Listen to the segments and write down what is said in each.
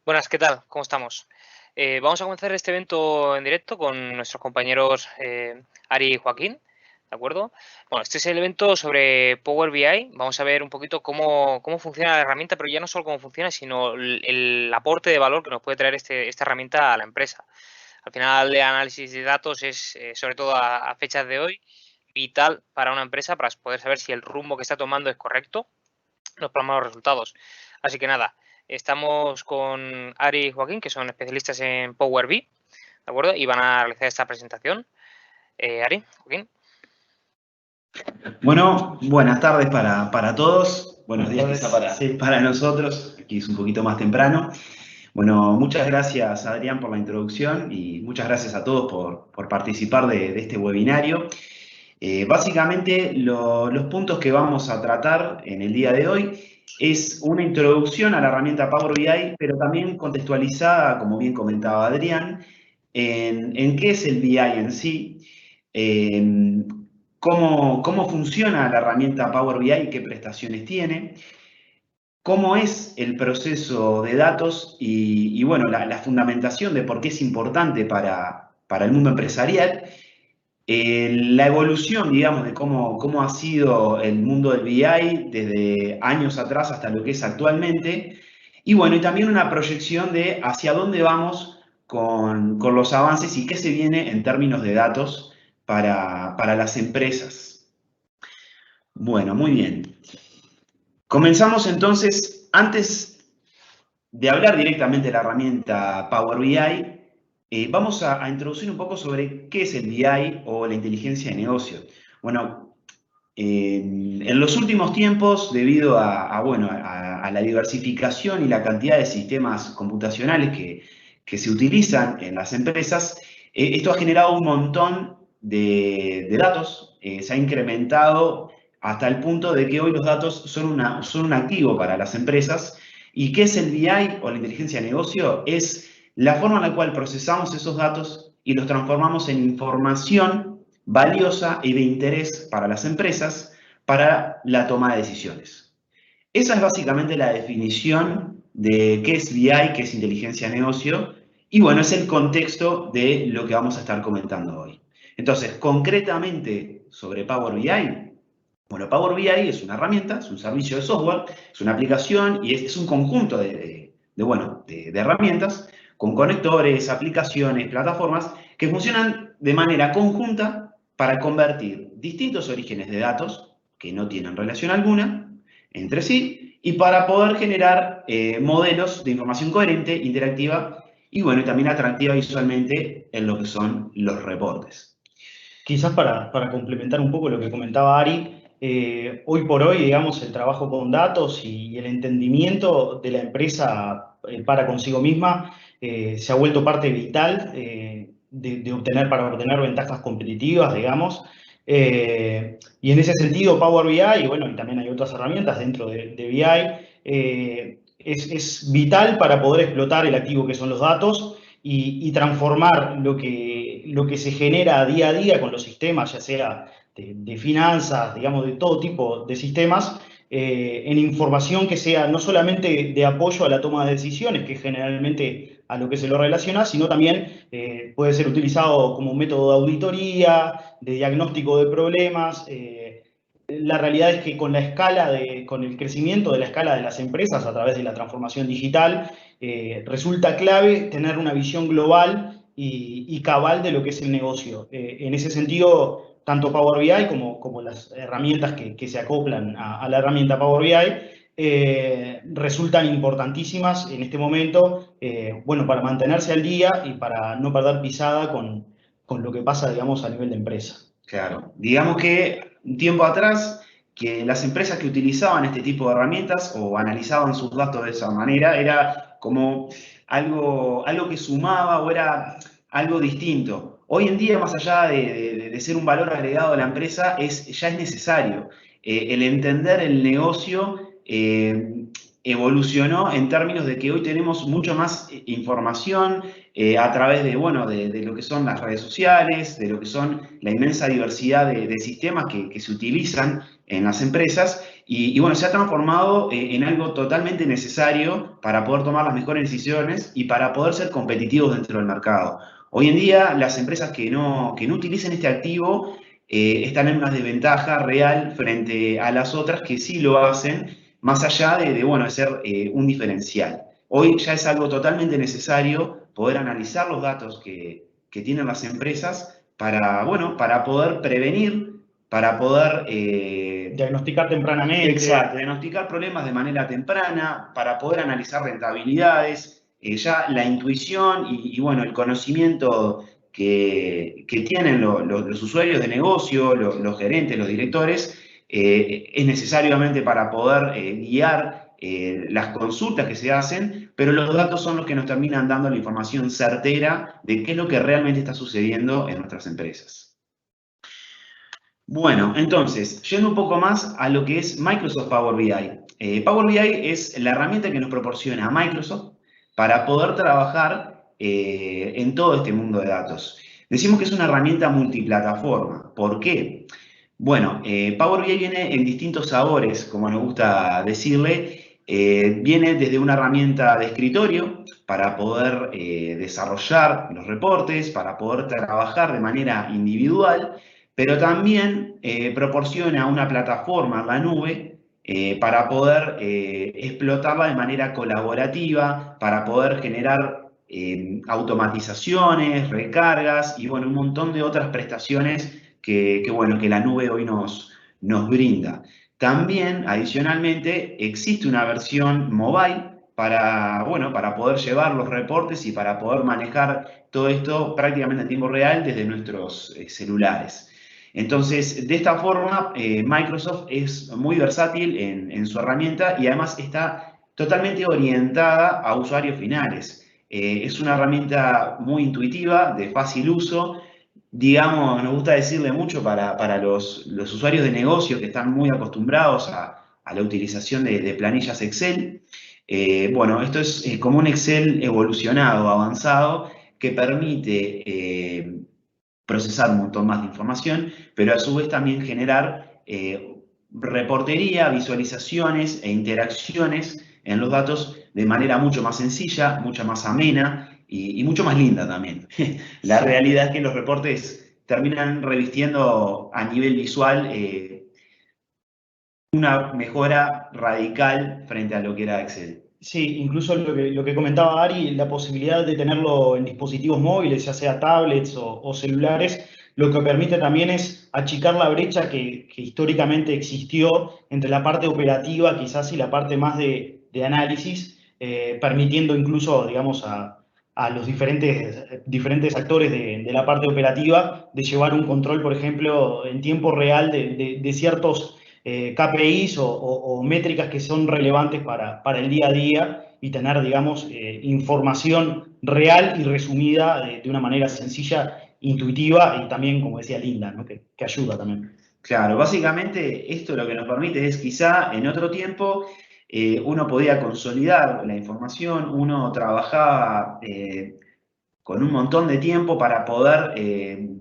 Buenas, ¿qué tal? ¿Cómo estamos? Vamos a comenzar este evento en directo con nuestros compañeros Ari y Joaquín, ¿de acuerdo? Bueno, este es el evento sobre Power BI. Vamos a ver un poquito cómo funciona la herramienta, pero ya no solo cómo funciona, sino el aporte de valor que nos puede traer esta herramienta a la empresa. Al final, el análisis de datos es, sobre todo a fechas de hoy, vital para una empresa para poder saber si el rumbo que está tomando es correcto, los plasmados resultados. Así que nada, estamos con Ari y Joaquín, que son especialistas en Power BI, ¿de acuerdo? Y van a realizar esta presentación. Ari, Joaquín. Bueno, buenas tardes para todos. Buenos días quizá para nosotros. Aquí es un poquito más temprano. Bueno, muchas gracias Adrián por la introducción y muchas gracias a todos por participar de este webinario. Básicamente los puntos que vamos a tratar en el día de hoy es una introducción a la herramienta Power BI, pero también contextualizada, como bien comentaba Adrián, en qué es el BI en sí, cómo funciona la herramienta Power BI y qué prestaciones tiene, cómo es el proceso de datos y bueno, la fundamentación de por qué es importante para el mundo empresarial, la evolución, digamos, de cómo ha sido el mundo del BI desde años atrás hasta lo que es actualmente, y bueno, y también una proyección de hacia dónde vamos con los avances y qué se viene en términos de datos para las empresas. Bueno, muy bien. Comenzamos entonces, antes de hablar directamente de la herramienta Power BI, vamos a introducir un poco sobre qué es el BI o la inteligencia de negocio. Bueno, en los últimos tiempos, debido a la diversificación y la cantidad de sistemas computacionales que se utilizan en las empresas, esto ha generado un montón de datos, se ha incrementado hasta el punto de que hoy los datos son un activo para las empresas. ¿Y qué es el BI o la inteligencia de negocio? Es la forma en la cual procesamos esos datos y los transformamos en información valiosa y de interés para las empresas para la toma de decisiones. Esa es básicamente la definición de qué es BI, qué es inteligencia de negocio, y bueno, es el contexto de lo que vamos a estar comentando hoy. Entonces, concretamente sobre Power BI, bueno, Power BI es una herramienta, es un servicio de software, es una aplicación y es un conjunto de herramientas con conectores, aplicaciones, plataformas que funcionan de manera conjunta para convertir distintos orígenes de datos que no tienen relación alguna entre sí y para poder generar modelos de información coherente, interactiva y bueno, y también atractiva visualmente en lo que son los reportes. Quizás para complementar un poco lo que comentaba Ari, hoy por hoy, digamos, el trabajo con datos y el entendimiento de la empresa para consigo misma se ha vuelto parte vital para obtener ventajas competitivas, digamos. Y en ese sentido, Power BI, y bueno, y también hay otras herramientas dentro de BI, es vital para poder explotar el activo que son los datos y transformar lo que se genera día a día con los sistemas, ya sea de finanzas, digamos, de todo tipo de sistemas, en información que sea no solamente de apoyo a la toma de decisiones, que generalmente a lo que se lo relaciona, sino también puede ser utilizado como un método de auditoría, de diagnóstico de problemas. La realidad es que con el crecimiento de la escala de las empresas a través de la transformación digital, resulta clave tener una visión global y cabal de lo que es el negocio. En ese sentido, tanto Power BI como las herramientas que se acoplan a la herramienta Power BI resultan importantísimas en este momento, bueno, para mantenerse al día y para no perder pisada con lo que pasa, digamos, a nivel de empresa. Claro, digamos que un tiempo atrás, que las empresas que utilizaban este tipo de herramientas o analizaban sus datos de esa manera era como algo que sumaba o era algo distinto. Hoy en día, más allá de ser un valor agregado a la empresa, ya es necesario. El entender el negocio evolucionó en términos de que hoy tenemos mucho más información a través de lo que son las redes sociales, de lo que son la inmensa diversidad de sistemas que se utilizan en las empresas Y bueno, se ha transformado en algo totalmente necesario para poder tomar las mejores decisiones y para poder ser competitivos dentro del mercado. Hoy en día, las empresas que no utilicen este activo están en una desventaja real frente a las otras que sí lo hacen, más allá bueno, de ser un diferencial. Hoy ya es algo totalmente necesario poder analizar los datos que tienen las empresas para, bueno, para poder prevenir, para poder Diagnosticar tempranamente. exacto, diagnosticar problemas de manera temprana, para poder analizar rentabilidades, ya la intuición bueno, el conocimiento que tienen los usuarios de negocio, los gerentes, los directores, es necesariamente para poder guiar las consultas que se hacen, pero los datos son los que nos terminan dando la información certera de qué es lo que realmente está sucediendo en nuestras empresas. Bueno, entonces, yendo un poco más a lo que es Microsoft Power BI. Power BI es la herramienta que nos proporciona Microsoft para poder trabajar en todo este mundo de datos. Decimos que es una herramienta multiplataforma. ¿Por qué? Bueno, Power BI viene en distintos sabores, como nos gusta decirle. Viene desde una herramienta de escritorio para poder desarrollar los reportes, para poder trabajar de manera individual, pero también proporciona una plataforma en la nube para poder explotarla de manera colaborativa, para poder generar automatizaciones, recargas y bueno, un montón de otras prestaciones bueno, que la nube hoy nos brinda. También, adicionalmente, existe una versión mobile para, bueno, para poder llevar los reportes y para poder manejar todo esto prácticamente en tiempo real desde nuestros celulares. Entonces, de esta forma, Microsoft es muy versátil en su herramienta y además está totalmente orientada a usuarios finales. Es una herramienta muy intuitiva, de fácil uso. Digamos, nos gusta decirle mucho para los usuarios de negocio que están muy acostumbrados a la utilización de planillas Excel. Bueno, esto es como un Excel evolucionado, avanzado, que permite procesar un montón más de información, pero a su vez también generar reportería, visualizaciones e interacciones en los datos de manera mucho más sencilla, mucho más amena y mucho más linda también. La realidad es que los reportes terminan revistiendo a nivel visual una mejora radical frente a lo que era Excel. Sí, incluso lo que comentaba Ari, la posibilidad de tenerlo en dispositivos móviles, ya sea tablets o celulares, lo que permite también es achicar la brecha que históricamente existió entre la parte operativa quizás y la parte más de análisis, permitiendo incluso, digamos, a los diferentes actores de la parte operativa de llevar un control, por ejemplo, en tiempo real de ciertos KPIs o métricas que son relevantes para el día a día y tener, digamos, información real y resumida de una manera sencilla, intuitiva y también, como decía, linda, ¿no? Que ayuda también. Claro, básicamente esto lo que nos permite es quizá en otro tiempo uno podía consolidar la información, uno trabajaba con un montón de tiempo para poder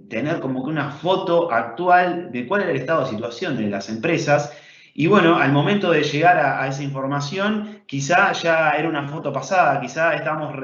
tener como que una foto actual de cuál era el estado de situación de las empresas. Y bueno, al momento de llegar a esa información, quizá ya era una foto pasada, quizá estamos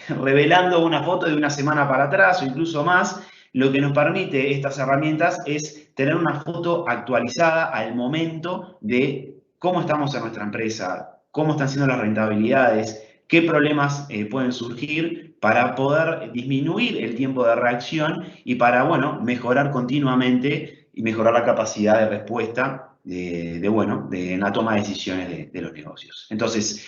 revelando una foto de una semana para atrás o incluso más. Lo que nos permite estas herramientas es tener una foto actualizada al momento de cómo estamos en nuestra empresa, cómo están siendo las rentabilidades, qué problemas pueden surgir para poder disminuir el tiempo de reacción y para, bueno, mejorar continuamente y mejorar la capacidad de respuesta bueno, en la toma de decisiones de los negocios. Entonces,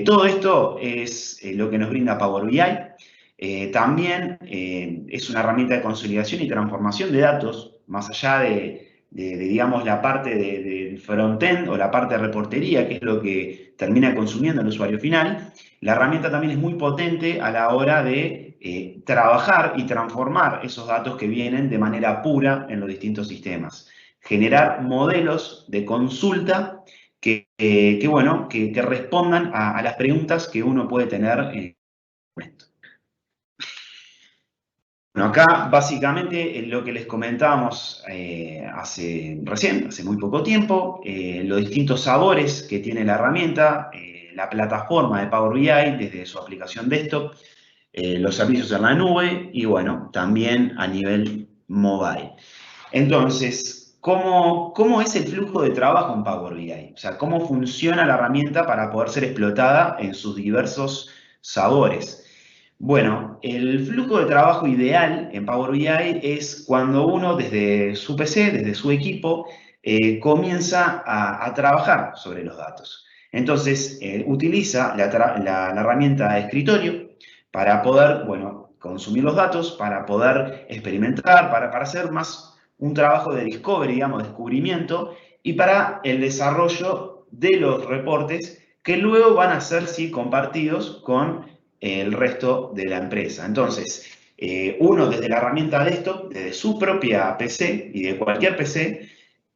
todo esto es lo que nos brinda Power BI. También es una herramienta de consolidación y transformación de datos, más allá digamos, la parte del frontend o la parte de reportería, que es lo que termina consumiendo el usuario final. La herramienta también es muy potente a la hora de trabajar y transformar esos datos que vienen de manera pura en los distintos sistemas. Generar modelos de consulta bueno, que respondan a las preguntas que uno puede tener en este momento. Bueno, acá básicamente lo que les comentábamos hace muy poco tiempo, los distintos sabores que tiene la herramienta, la plataforma de Power BI desde su aplicación desktop, los servicios en la nube y bueno, también a nivel mobile. Entonces, ¿cómo es el flujo de trabajo en Power BI? O sea, ¿cómo funciona la herramienta para poder ser explotada en sus diversos sabores? Bueno, el flujo de trabajo ideal en Power BI es cuando uno desde su PC, desde su equipo, comienza a trabajar sobre los datos. Entonces, utiliza la herramienta de escritorio para poder, bueno, consumir los datos, para poder experimentar, para hacer más un trabajo de discovery, digamos, descubrimiento, y para el desarrollo de los reportes que luego van a ser, sí, compartidos con el resto de la empresa. Entonces, uno desde la herramienta desktop, desde su propia PC y de cualquier PC,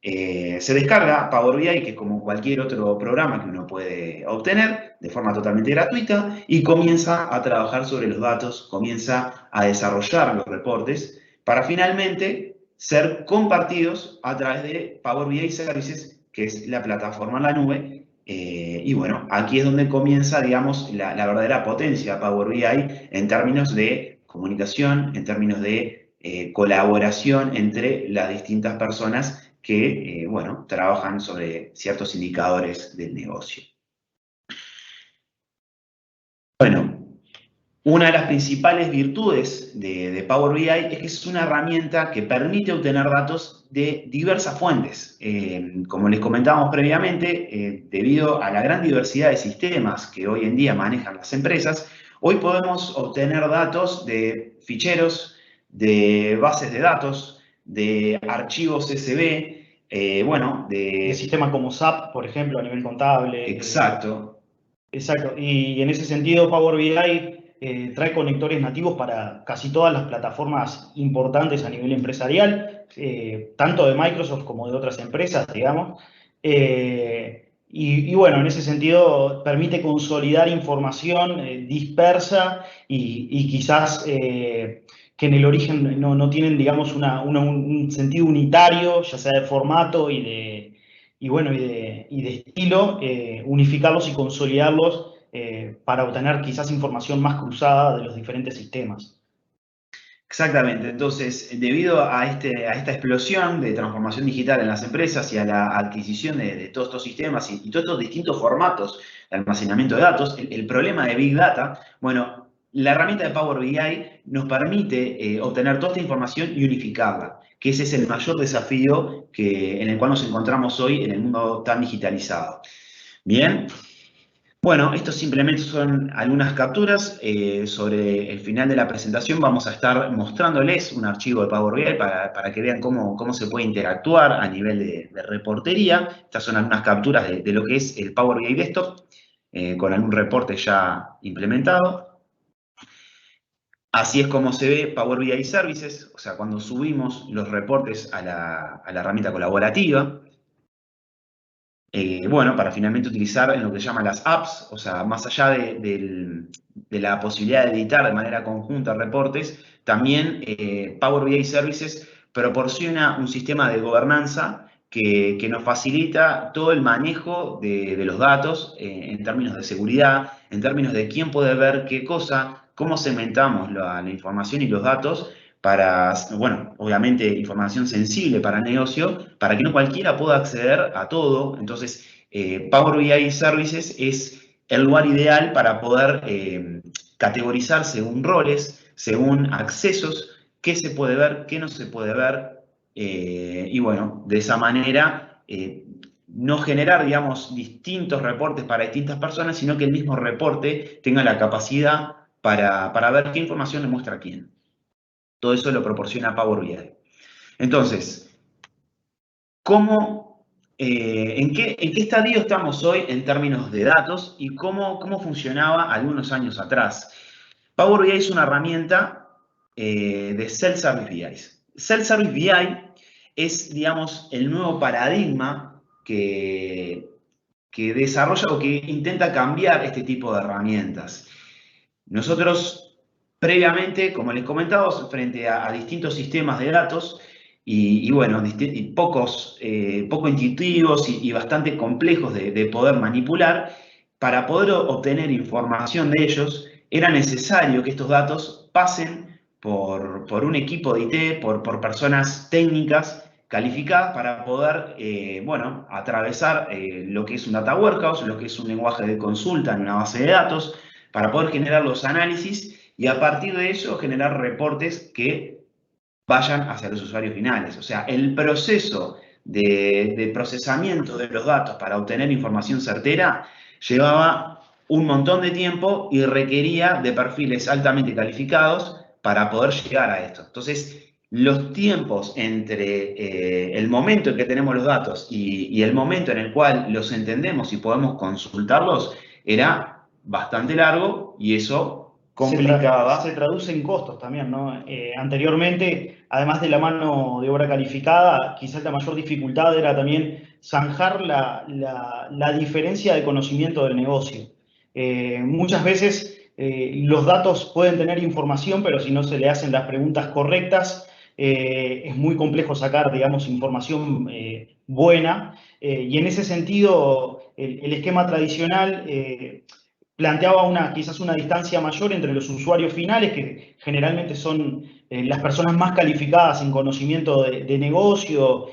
se descarga Power BI, que es como cualquier otro programa que uno puede obtener de forma totalmente gratuita, y comienza a trabajar sobre los datos, comienza a desarrollar los reportes para finalmente ser compartidos a través de Power BI Services, que es la plataforma en la nube. Y bueno, aquí es donde comienza, digamos, la verdadera potencia de Power BI en términos de comunicación, en términos de colaboración entre las distintas personas que, bueno, trabajan sobre ciertos indicadores del negocio. Bueno, una de las principales virtudes de Power BI es que es una herramienta que permite obtener datos de diversas fuentes. Como les comentábamos previamente, debido a la gran diversidad de sistemas que hoy en día manejan las empresas, hoy podemos obtener datos de ficheros, de bases de datos, de archivos CSV, bueno, De sistemas como SAP, por ejemplo, a nivel contable. Exacto. Exacto. Y en ese sentido, Power BI trae conectores nativos para casi todas las plataformas importantes a nivel empresarial, tanto de Microsoft como de otras empresas, digamos. Y bueno, en ese sentido permite consolidar información dispersa y quizás que en el origen no tienen, digamos, un sentido unitario, ya sea de formato y de estilo, unificarlos y consolidarlos para obtener quizás información más cruzada de los diferentes sistemas. Exactamente, entonces, debido a esta explosión de transformación digital en las empresas y a la adquisición de todos estos sistemas y todos estos distintos formatos de almacenamiento de datos, el problema de Big Data, bueno, la herramienta de Power BI nos permite obtener toda esta información y unificarla, que ese es el mayor desafío en el cual nos encontramos hoy en el mundo tan digitalizado. Bien. Bueno, estos simplemente son algunas capturas. Sobre el final de la presentación vamos a estar mostrándoles un archivo de Power BI para que vean cómo se puede interactuar a nivel de reportería. Estas son algunas capturas de lo que es el Power BI Desktop, con algún reporte ya implementado. Así es como se ve Power BI Services, o sea, cuando subimos los reportes a la herramienta colaborativa. Bueno, para finalmente utilizar en lo que llaman las apps, o sea, más allá de la posibilidad de editar de manera conjunta reportes, también Power BI Services proporciona un sistema de gobernanza que nos facilita todo el manejo de los datos en términos de seguridad, en términos de quién puede ver qué cosa, cómo segmentamos la información y los datos para, bueno, obviamente información sensible para el negocio, para que no cualquiera pueda acceder a todo. Entonces, Power BI Services es el lugar ideal para poder categorizar según roles, según accesos, qué se puede ver, qué no se puede ver, y bueno, de esa manera no generar, digamos, distintos reportes para distintas personas, sino que el mismo reporte tenga la capacidad para ver qué información le muestra a quién. Todo eso lo proporciona Power BI. Entonces, ¿en qué estadio estamos hoy en términos de datos y cómo funcionaba algunos años atrás? Power BI es una herramienta de Self-Service BI. Self-Service BI es, digamos, el nuevo paradigma que desarrolla o que intenta cambiar este tipo de herramientas. Nosotros previamente, como les comentaba, frente a distintos sistemas de datos y bueno, poco intuitivos y bastante complejos de poder manipular, para poder obtener información de ellos, era necesario que estos datos pasen por un equipo de IT, por personas técnicas calificadas para poder, bueno, atravesar lo que es un data warehouse, lo que es un lenguaje de consulta en una base de datos, para poder generar los análisis y a partir de eso generar reportes que vayan hacia los usuarios finales. O sea, el proceso de procesamiento de los datos para obtener información certera llevaba un montón de tiempo y requería de perfiles altamente calificados para poder llegar a esto. Entonces, los tiempos entre el momento en que tenemos los datos y el momento en el cual los entendemos y podemos consultarlos era bastante largo y eso complicaba. Se traduce en costos también, ¿no? Anteriormente, además de la mano de obra calificada, quizás la mayor dificultad era también zanjar la diferencia de conocimiento del negocio. Muchas veces los datos pueden tener información, pero si no se le hacen las preguntas correctas, es muy complejo sacar, digamos, información buena. Y en ese sentido, el esquema tradicional planteaba quizás una distancia mayor entre los usuarios finales, que generalmente son las personas más calificadas en conocimiento de negocio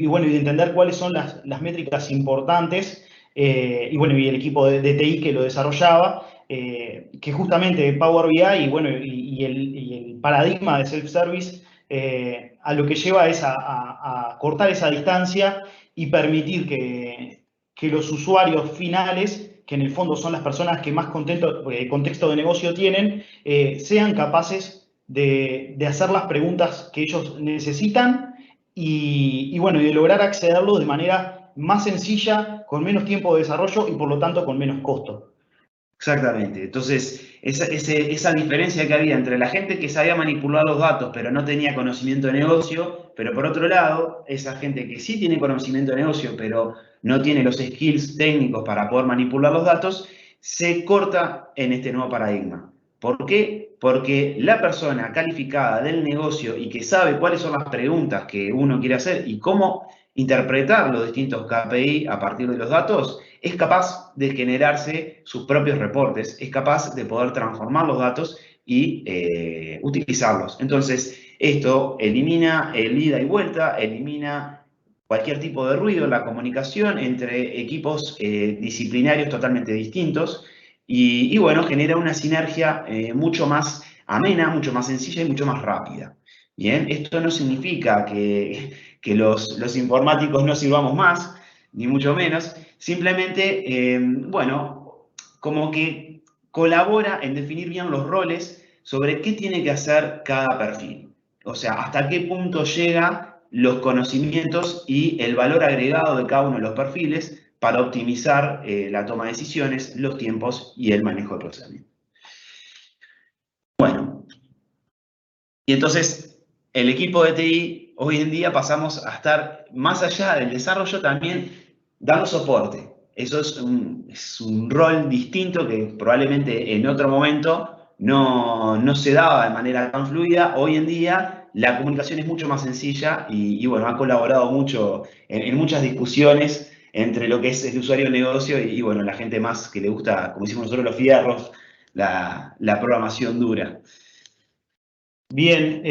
bueno, y de entender cuáles son las métricas importantes, y bueno, y el equipo de TI que lo desarrollaba, que justamente Power BI y bueno, y el paradigma de self-service a lo que lleva es a cortar esa distancia y permitir que los usuarios finales, que en el fondo son las personas que más contexto de negocio tienen, sean capaces de hacer las preguntas que ellos necesitan bueno, y de lograr accederlo de manera más sencilla, con menos tiempo de desarrollo y por lo tanto con menos costo. Exactamente. Entonces, esa diferencia que había entre la gente que sabía manipular los datos pero no tenía conocimiento de negocio, pero por otro lado, esa gente que sí tiene conocimiento de negocio pero no tiene los skills técnicos para poder manipular los datos, se corta en este nuevo paradigma. ¿Por qué? Porque la persona calificada del negocio y que sabe cuáles son las preguntas que uno quiere hacer y cómo interpretar los distintos KPI a partir de los datos, es capaz de generarse sus propios reportes, es capaz de poder transformar los datos y utilizarlos. Entonces, esto elimina el ida y vuelta, elimina cualquier tipo de ruido en la comunicación entre equipos disciplinarios totalmente distintos y bueno, genera una sinergia mucho más amena, mucho más sencilla y mucho más rápida. Bien, esto no significa que los informáticos no sirvamos más, ni mucho menos, simplemente, bueno, como que colabora en definir bien los roles sobre qué tiene que hacer cada perfil. O sea, hasta qué punto llega los conocimientos y el valor agregado de cada uno de los perfiles para optimizar la toma de decisiones, los tiempos y el manejo de procesamiento. Bueno, y entonces el equipo de TI hoy en día pasamos a estar más allá del desarrollo también dando soporte. Eso es un rol distinto que probablemente en otro momento no se daba de manera tan fluida. Hoy en día la comunicación es mucho más sencilla y bueno, ha colaborado mucho en muchas discusiones entre lo que es el usuario de negocio y bueno, la gente más que le gusta, como decimos nosotros los fierros, la programación dura. Bien,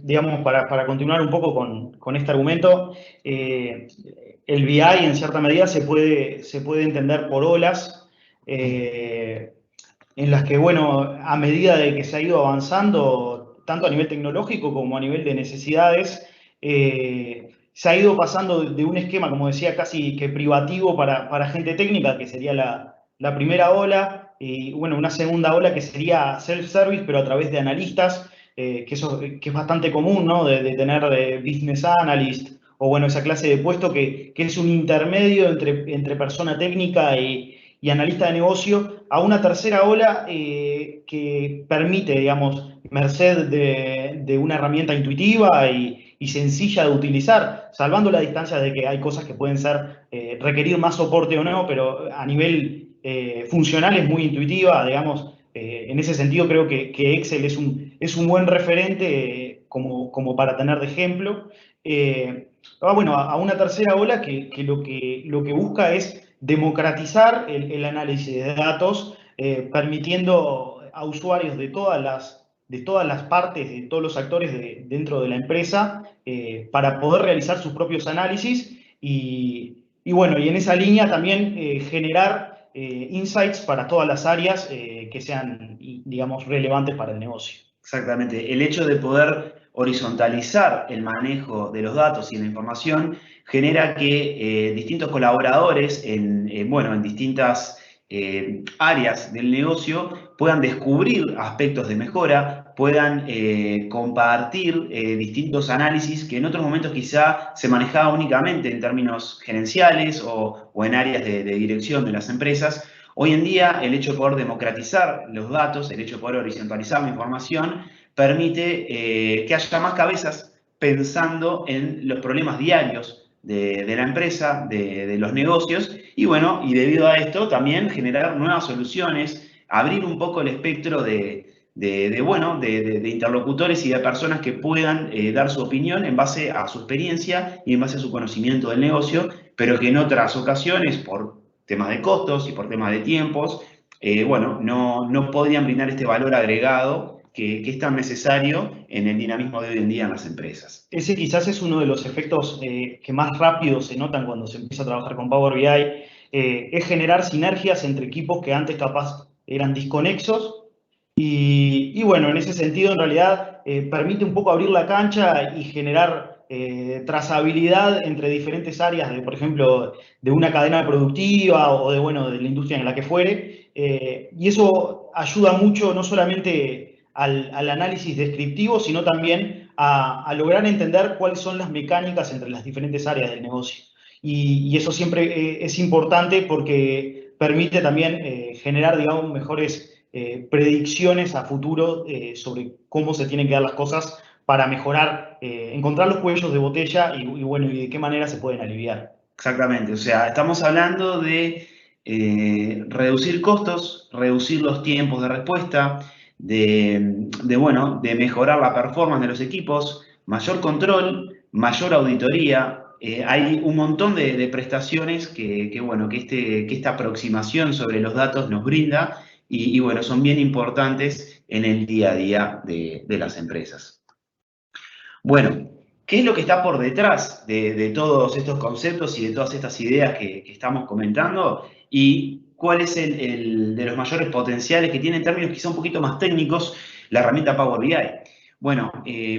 digamos, para continuar un poco con este argumento, el BI en cierta medida se puede entender por olas, en las que, bueno, a medida de que se ha ido avanzando, tanto a nivel tecnológico como a nivel de necesidades, se ha ido pasando de un esquema, como decía, casi que privativo para gente técnica, que sería la primera ola, y bueno, una segunda ola que sería self-service, pero a través de analistas, que es bastante común, ¿no? De tener business analyst, o bueno, esa clase de puesto que es un intermedio entre persona técnica y analista de negocio, a una tercera ola que permite, digamos, merced de una herramienta intuitiva y sencilla de utilizar, salvando la distancia de que hay cosas que pueden requerir más soporte o no, pero a nivel funcional es muy intuitiva, digamos, En ese sentido creo que Excel es un buen referente como para tener de ejemplo. Bueno, a una tercera ola que lo que busca es democratizar el análisis de datos, permitiendo a usuarios de todas las partes, de todos los actores dentro de la empresa, para poder realizar sus propios análisis y bueno, y en esa línea también generar insights para todas las áreas que sean, digamos, relevantes para el negocio. Exactamente. El hecho de poder horizontalizar el manejo de los datos y la información genera que distintos colaboradores bueno, en distintas áreas del negocio puedan descubrir aspectos de mejora, puedan compartir distintos análisis que en otros momentos quizá se manejaba únicamente en términos gerenciales o en áreas de dirección de las empresas. Hoy en día, el hecho de poder democratizar los datos, el hecho de poder horizontalizar la información, permite que haya más cabezas pensando en los problemas diarios de la empresa, de los negocios, y bueno, y debido a esto también generar nuevas soluciones, abrir un poco el espectro de interlocutores y de personas que puedan dar su opinión en base a su experiencia y en base a su conocimiento del negocio, pero que en otras ocasiones, por temas de costos y por temas de tiempos, bueno, no podrían brindar este valor agregado que es tan necesario en el dinamismo de hoy en día en las empresas. Ese quizás es uno de los efectos que más rápido se notan cuando se empieza a trabajar con Power BI, es generar sinergias entre equipos que antes capaz eran desconexos y bueno, en ese sentido en realidad permite un poco abrir la cancha y generar trazabilidad entre diferentes áreas, por ejemplo, de una cadena productiva o bueno, de la industria en la que fuere, y eso ayuda mucho no solamente al análisis descriptivo, sino también a lograr entender cuáles son las mecánicas entre las diferentes áreas del negocio. Y eso siempre es importante porque permite también generar, digamos, mejores predicciones a futuro sobre cómo se tienen que dar las cosas para mejorar, encontrar los cuellos de botella y bueno, y de qué manera se pueden aliviar. Exactamente, o sea, estamos hablando de reducir costos, reducir los tiempos de respuesta, bueno, de mejorar la performance de los equipos, mayor control, mayor auditoría. Hay un montón de prestaciones bueno, que esta aproximación sobre los datos nos brinda y bueno, son bien importantes en el día a día de las empresas. Bueno, ¿qué es lo que está por detrás de todos estos conceptos y de todas estas ideas que estamos comentando? ¿Y cuál es el de los mayores potenciales que tiene en términos quizá un poquito más técnicos la herramienta Power BI? Bueno,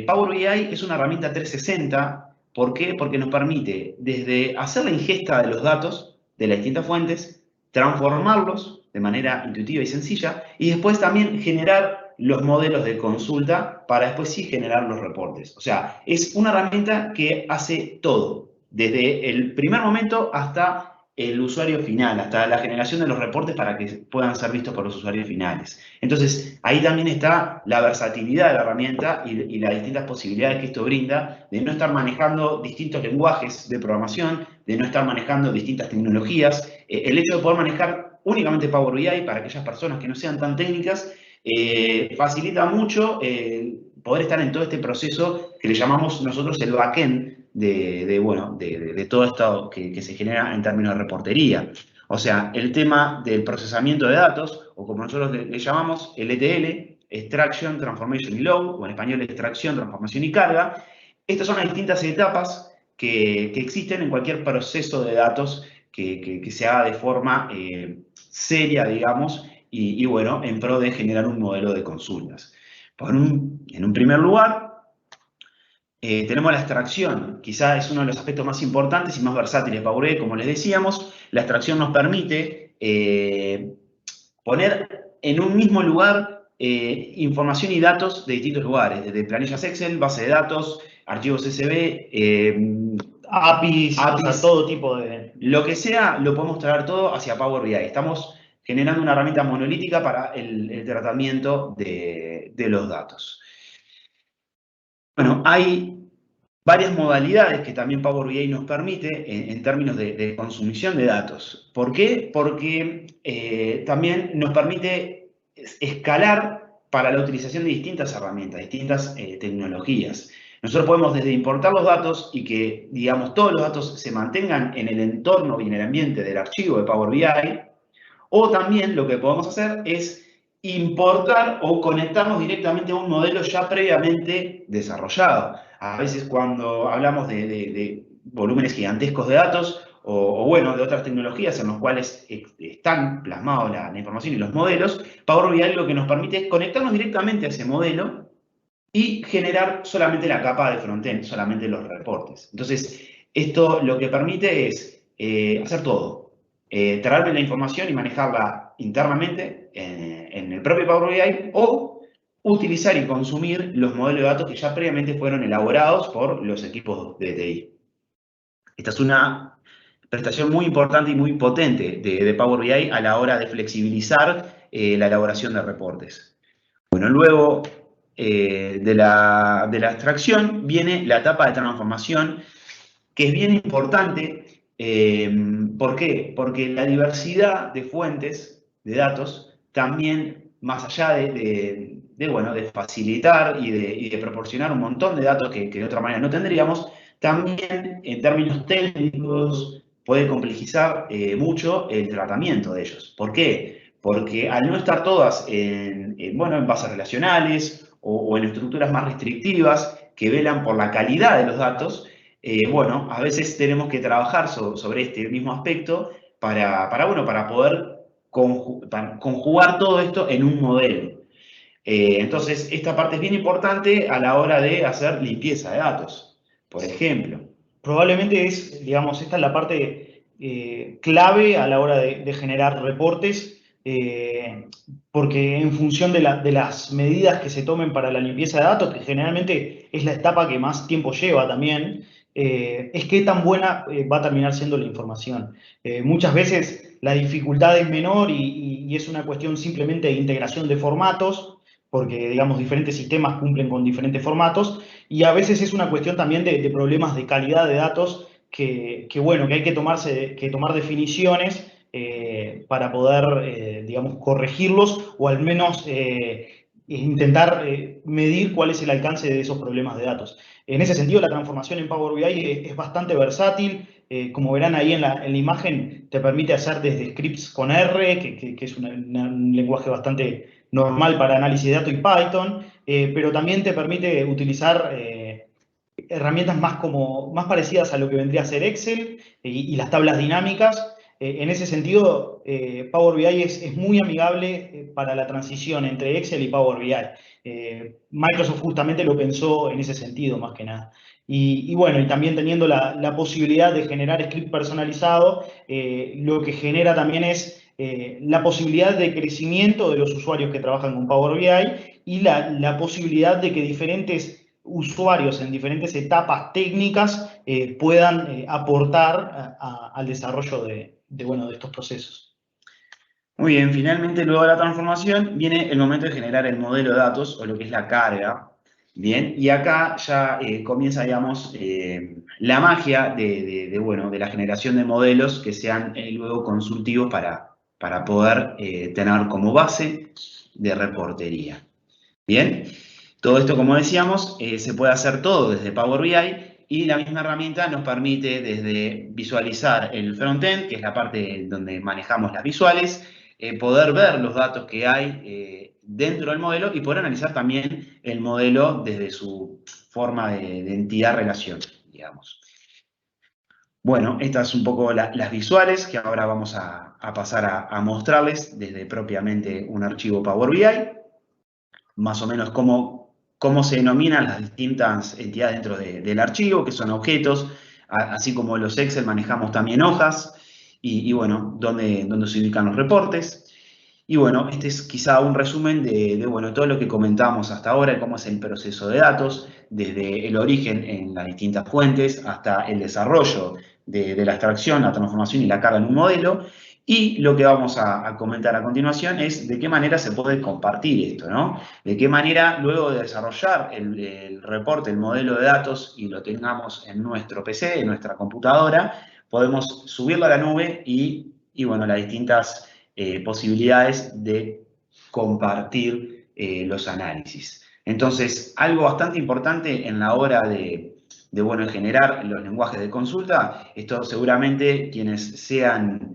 Power BI es una herramienta 360. ¿Por qué? Porque nos permite desde hacer la ingesta de los datos de las distintas fuentes, transformarlos de manera intuitiva y sencilla, y después también generar los modelos de consulta para después sí generar los reportes. O sea, es una herramienta que hace todo, desde el primer momento hasta el usuario final, hasta la generación de los reportes para que puedan ser vistos por los usuarios finales. Entonces, ahí también está la versatilidad de la herramienta y las distintas posibilidades que esto brinda de no estar manejando distintos lenguajes de programación, de no estar manejando distintas tecnologías. El hecho de poder manejar únicamente Power BI para aquellas personas que no sean tan técnicas facilita mucho poder estar en todo este proceso que le llamamos nosotros el backend de todo esto que se genera en términos de reportería. O sea, el tema del procesamiento de datos, o como nosotros le llamamos, el ETL, Extraction, Transformation y Load, o en español extracción, transformación y carga. Estas son las distintas etapas que existen en cualquier proceso de datos que se haga de forma seria, digamos, y bueno, en pro de generar un modelo de consultas. En un primer lugar, tenemos la extracción, quizá es uno de los aspectos más importantes y más versátiles de Power BI, como les decíamos. La extracción nos permite poner en un mismo lugar información y datos de distintos lugares, desde planillas Excel, base de datos, archivos CSV, APIs, o sea, todo tipo de... Lo que sea, lo podemos traer todo hacia Power BI. Estamos generando una herramienta monolítica para el tratamiento de los datos. Bueno, hay varias modalidades que también Power BI nos permite en términos de consumición de datos. ¿Por qué? Porque también nos permite escalar para la utilización de distintas herramientas, distintas tecnologías. Nosotros podemos desde importar los datos y que, digamos, todos los datos se mantengan en el entorno y en el ambiente del archivo de Power BI, o también lo que podemos hacer es importar o conectarnos directamente a un modelo ya previamente desarrollado. A veces cuando hablamos de volúmenes gigantescos de datos, o bueno, de otras tecnologías en los cuales están plasmados la información y los modelos, Power BI lo que nos permite es conectarnos directamente a ese modelo y generar solamente la capa de frontend, solamente los reportes. Entonces, esto lo que permite es hacer todo. Traerme la información y manejarla internamente en el propio Power BI, o utilizar y consumir los modelos de datos que ya previamente fueron elaborados por los equipos de TI. Esta es una prestación muy importante y muy potente de Power BI a la hora de flexibilizar la elaboración de reportes. Bueno, luego de la extracción viene la etapa de transformación, que es bien importante. ¿Por qué? Porque la diversidad de fuentes de datos también, más allá de facilitar y de proporcionar un montón de datos que de otra manera no tendríamos, también en términos técnicos puede complejizar mucho el tratamiento de ellos. ¿Por qué? Porque al no estar todas en bases relacionales o en estructuras más restrictivas que velan por la calidad de los datos, a veces tenemos que trabajar sobre este mismo aspecto para poder conjugar todo esto en un modelo. Entonces, esta parte es bien importante a la hora de hacer limpieza de datos, por ejemplo. Probablemente digamos, esta es la parte clave a la hora de generar reportes, porque en función de las medidas que se tomen para la limpieza de datos, que generalmente es la etapa que más tiempo lleva también, es qué tan buena va a terminar siendo la información. Muchas veces la dificultad es menor y es una cuestión simplemente de integración de formatos, porque, digamos, diferentes sistemas cumplen con diferentes formatos, y a veces es una cuestión también de problemas de calidad de datos que hay que tomar definiciones para poder, digamos, corregirlos o al menos intentar medir cuál es el alcance de esos problemas de datos. En ese sentido, la transformación en Power BI es bastante versátil. Como verán ahí en la imagen, te permite hacer desde scripts con R, que es un lenguaje bastante normal para análisis de datos, y Python, pero también te permite utilizar herramientas más parecidas a lo que vendría a ser Excel y las tablas dinámicas. En ese sentido, Power BI es muy amigable para la transición entre Excel y Power BI. Microsoft justamente lo pensó en ese sentido, más que nada. Y también teniendo la posibilidad de generar script personalizado, lo que genera también es la posibilidad de crecimiento de los usuarios que trabajan con Power BI y la posibilidad de que diferentes usuarios en diferentes etapas técnicas puedan aportar al desarrollo de estos procesos. Muy bien, finalmente luego de la transformación viene el momento de generar el modelo de datos o lo que es la carga. Bien, y acá ya comienza, digamos, la magia de la generación de modelos que sean luego consultivos para poder tener como base de reportería. Bien, todo esto, como decíamos, se puede hacer todo desde Power BI, y la misma herramienta nos permite desde visualizar el frontend, que es la parte donde manejamos las visuales, poder ver los datos que hay dentro del modelo y poder analizar también el modelo desde su forma de entidad-relación, digamos. Bueno, estas son un poco las visuales que ahora vamos a pasar a mostrarles desde propiamente un archivo Power BI, más o menos cómo se denominan las distintas entidades dentro del archivo, que son objetos, así como los Excel manejamos también hojas, y dónde se ubican los reportes. Y bueno, este es quizá un resumen de todo lo que comentamos hasta ahora, cómo es el proceso de datos, desde el origen en las distintas fuentes hasta el desarrollo de la extracción, la transformación y la carga en un modelo. Y lo que vamos a comentar a continuación es de qué manera se puede compartir esto, ¿no? De qué manera, luego de desarrollar el reporte, el modelo de datos, y lo tengamos en nuestro PC, en nuestra computadora, podemos subirlo a la nube y las distintas posibilidades de compartir los análisis. Entonces, algo bastante importante en la hora de bueno, generar los lenguajes de consulta, esto seguramente quienes sean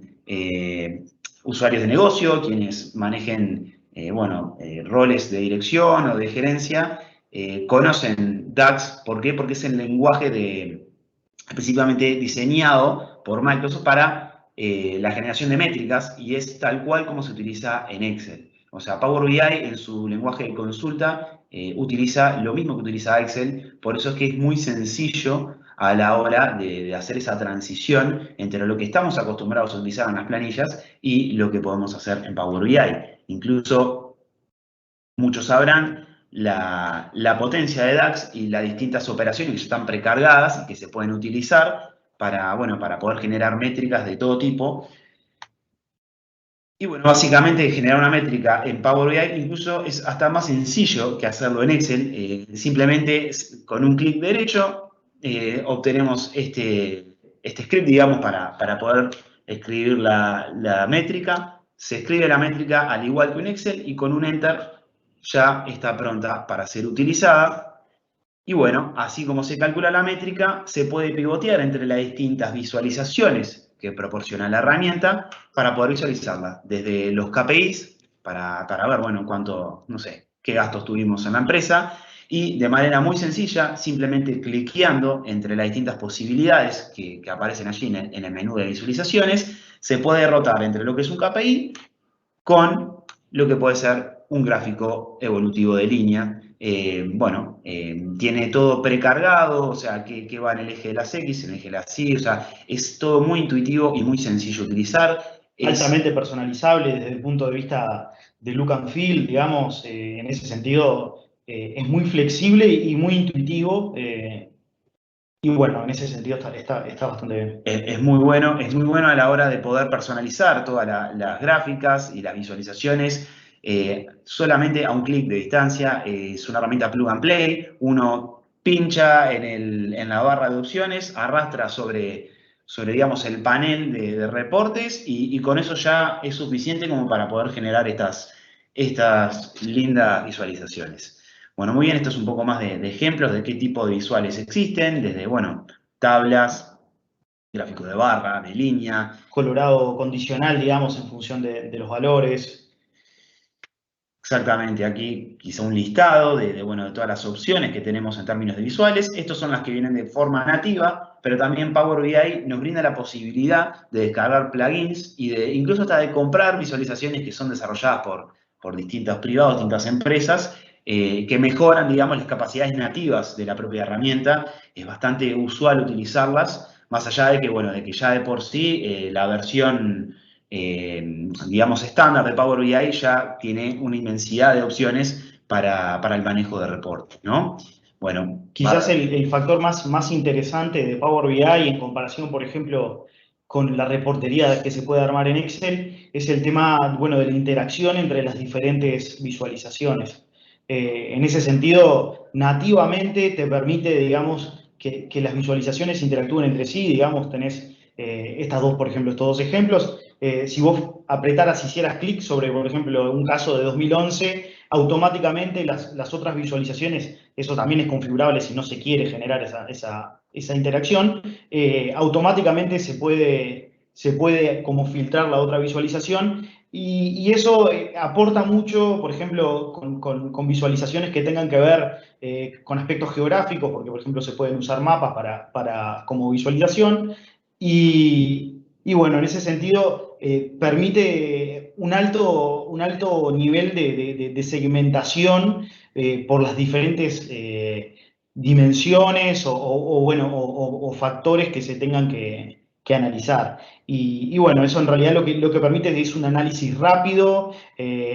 usuarios de negocio, quienes manejen bueno, roles de dirección o de gerencia, conocen DAX. ¿Por qué? Porque es el lenguaje específicamente diseñado por Microsoft para la generación de métricas, y es tal cual como se utiliza en Excel. O sea, Power BI en su lenguaje de consulta utiliza lo mismo que utiliza Excel, por eso es que es muy sencillo a la hora de hacer esa transición entre lo que estamos acostumbrados a utilizar en las planillas y lo que podemos hacer en Power BI. Incluso muchos sabrán la potencia de DAX y las distintas operaciones que están precargadas y que se pueden utilizar para, bueno, para poder generar métricas de todo tipo. Y bueno, básicamente generar una métrica en Power BI incluso es hasta más sencillo que hacerlo en Excel. Simplemente con un clic derecho obtenemos este script, digamos, para poder escribir la métrica. Se escribe la métrica al igual que en Excel y con un Enter ya está pronta para ser utilizada. Y bueno, así como se calcula la métrica, se puede pivotear entre las distintas visualizaciones que proporciona la herramienta para poder visualizarla. Desde los KPIs, para ver, bueno, cuánto, no sé, qué gastos tuvimos en la empresa, y de manera muy sencilla, simplemente cliqueando entre las distintas posibilidades que aparecen allí en el menú de visualizaciones, se puede rotar entre lo que es un KPI con lo que puede ser un gráfico evolutivo de línea. Bueno, tiene todo precargado, o sea, que va en el eje de las X, en el eje de las Y, o sea, es todo muy intuitivo y muy sencillo de utilizar. Altamente personalizable desde el punto de vista de look and feel, digamos, en ese sentido es muy flexible y muy intuitivo. Y bueno, en ese sentido está bastante bien. Es muy bueno a la hora de poder personalizar todas las gráficas y las visualizaciones solamente a un clic de distancia. Es una herramienta plug and play. Uno pincha en la barra de opciones, arrastra sobre digamos, el panel de reportes y con eso ya es suficiente como para poder generar estas lindas visualizaciones. Bueno, muy bien, esto es un poco más de ejemplos de qué tipo de visuales existen, desde, bueno, tablas, gráficos de barra, de línea. Colorado condicional, digamos, en función de los valores. Exactamente, aquí quizá un listado bueno, de todas las opciones que tenemos en términos de visuales. Estas son las que vienen de forma nativa, pero también Power BI nos brinda la posibilidad de descargar plugins y incluso hasta de comprar visualizaciones que son desarrolladas por distintos privados, distintas empresas, que mejoran, digamos, las capacidades nativas de la propia herramienta. Es bastante usual utilizarlas, más allá de que, bueno, de que ya de por sí la versión digamos, estándar de Power BI ya tiene una inmensidad de opciones para el manejo de reportes, ¿no? Bueno, quizás el factor más interesante de Power BI en comparación, por ejemplo, con la reportería que se puede armar en Excel, es el tema, bueno, de la interacción entre las diferentes visualizaciones. En ese sentido, nativamente te permite, digamos, que las visualizaciones interactúen entre sí. Digamos, tenés estas dos, por ejemplo, estos dos ejemplos. Si vos apretaras, hicieras clic sobre, por ejemplo, un caso de 2011, automáticamente las otras visualizaciones, eso también es configurable si no se quiere generar esa interacción, automáticamente se puede como filtrar la otra visualización y eso aporta mucho, por ejemplo, con visualizaciones que tengan que ver con aspectos geográficos, porque, por ejemplo, se pueden usar mapas como visualización y bueno, en ese sentido permite un alto nivel de segmentación por las diferentes dimensiones o factores que se tengan que analizar. Y bueno, eso en realidad lo que permite es un análisis rápido,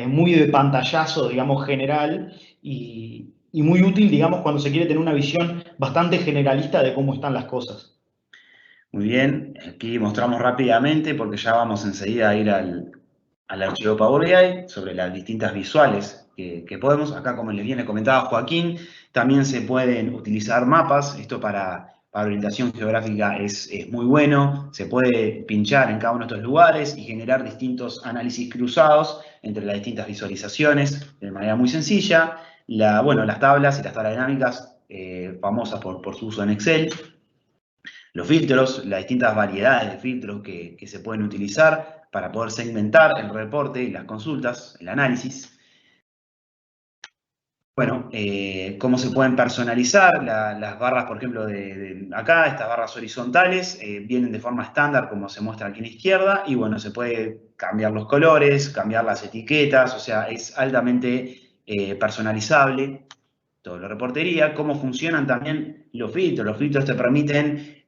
muy de pantallazo, digamos, general y muy útil, digamos, cuando se quiere tener una visión bastante generalista de cómo están las cosas. Muy bien, aquí mostramos rápidamente, porque ya vamos enseguida a ir al archivo Power BI, sobre las distintas visuales que podemos. Acá, como les viene comentaba Joaquín, también se pueden utilizar mapas, esto para para orientación geográfica es muy bueno, se puede pinchar en cada uno de estos lugares y generar distintos análisis cruzados entre las distintas visualizaciones de manera muy sencilla. Las tablas y las tablas dinámicas, famosas por su uso en Excel. Los filtros, las distintas variedades de filtros que se pueden utilizar para poder segmentar el reporte y las consultas, el análisis. Bueno, cómo se pueden personalizar las barras, por ejemplo, de acá, estas barras horizontales, vienen de forma estándar, como se muestra aquí en la izquierda, y bueno, se puede cambiar los colores, cambiar las etiquetas, o sea, es altamente personalizable todo lo reportería. Cómo funcionan también los filtros. Los filtros te permiten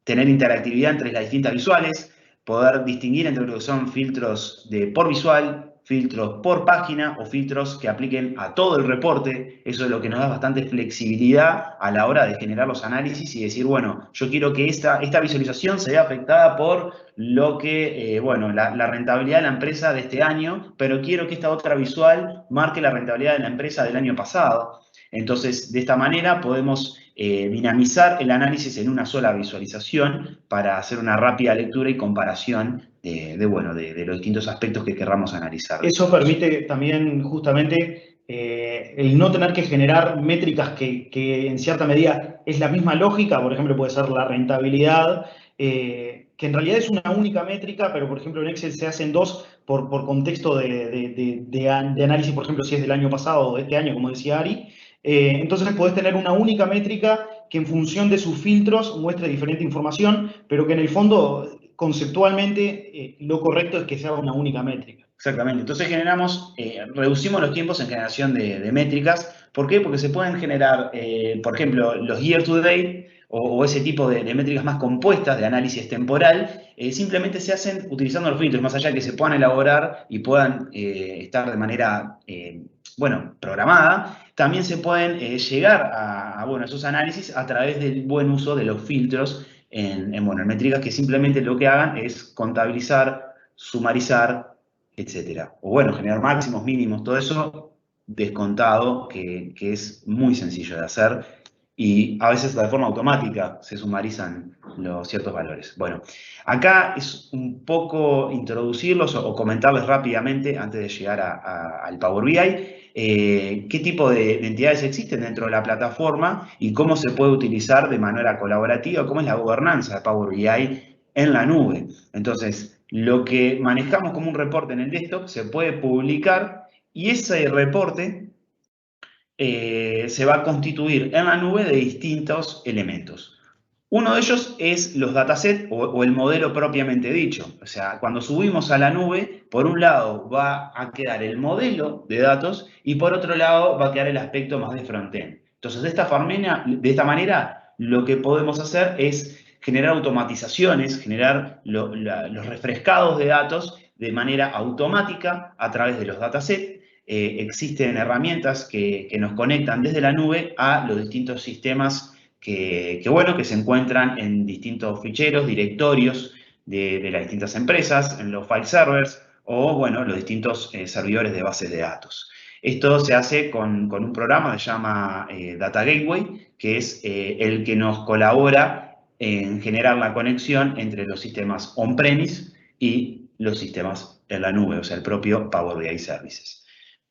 tener interactividad entre las distintas visuales, poder distinguir entre lo que son filtros por visual, filtros por página o filtros que apliquen a todo el reporte. Eso es lo que nos da bastante flexibilidad a la hora de generar los análisis y decir, bueno, yo quiero que esta visualización se vea afectada por lo que, la rentabilidad de la empresa de este año, pero quiero que esta otra visual marque la rentabilidad de la empresa del año pasado. Entonces, de esta manera podemos dinamizar el análisis en una sola visualización para hacer una rápida lectura y comparación de los distintos aspectos que querramos analizar. Eso permite también justamente el no tener que generar métricas que en cierta medida es la misma lógica. Por ejemplo, puede ser la rentabilidad, que en realidad es una única métrica, pero por ejemplo en Excel se hacen dos por contexto de análisis, por ejemplo, si es del año pasado o de este año, como decía Ari. Entonces podés tener una única métrica que en función de sus filtros muestre diferente información, pero que en el fondo, conceptualmente, lo correcto es que sea una única métrica. Exactamente. Entonces reducimos los tiempos en generación de métricas. ¿Por qué? Porque se pueden generar, por ejemplo, los year to date o ese tipo de métricas más compuestas de análisis temporal, simplemente se hacen utilizando los filtros, más allá de que se puedan elaborar y puedan estar de manera, programada. También se pueden llegar a esos análisis a través del buen uso de los filtros en métricas que simplemente lo que hagan es contabilizar, sumarizar, etcétera. O generar máximos, mínimos, todo eso descontado, que es muy sencillo de hacer y a veces de forma automática se sumarizan los ciertos valores. Bueno, acá es un poco introducirlos o comentarles rápidamente antes de llegar al Power BI. Qué tipo de entidades existen dentro de la plataforma y cómo se puede utilizar de manera colaborativa, cómo es la gobernanza de Power BI en la nube. Entonces, lo que manejamos como un reporte en el desktop se puede publicar y ese reporte se va a constituir en la nube de distintos elementos. Uno de ellos es los datasets o el modelo propiamente dicho. O sea, cuando subimos a la nube, por un lado va a quedar el modelo de datos y por otro lado va a quedar el aspecto más de frontend. Entonces, de esta manera, lo que podemos hacer es generar automatizaciones, generar los refrescados de datos de manera automática a través de los datasets. Existen herramientas que nos conectan desde la nube a los distintos sistemas que se encuentran en distintos ficheros, directorios de las distintas empresas, en los file servers o, los distintos servidores de bases de datos. Esto se hace con un programa que se llama Data Gateway, que es el que nos colabora en generar la conexión entre los sistemas on-premise y los sistemas en la nube, o sea, el propio Power BI Services.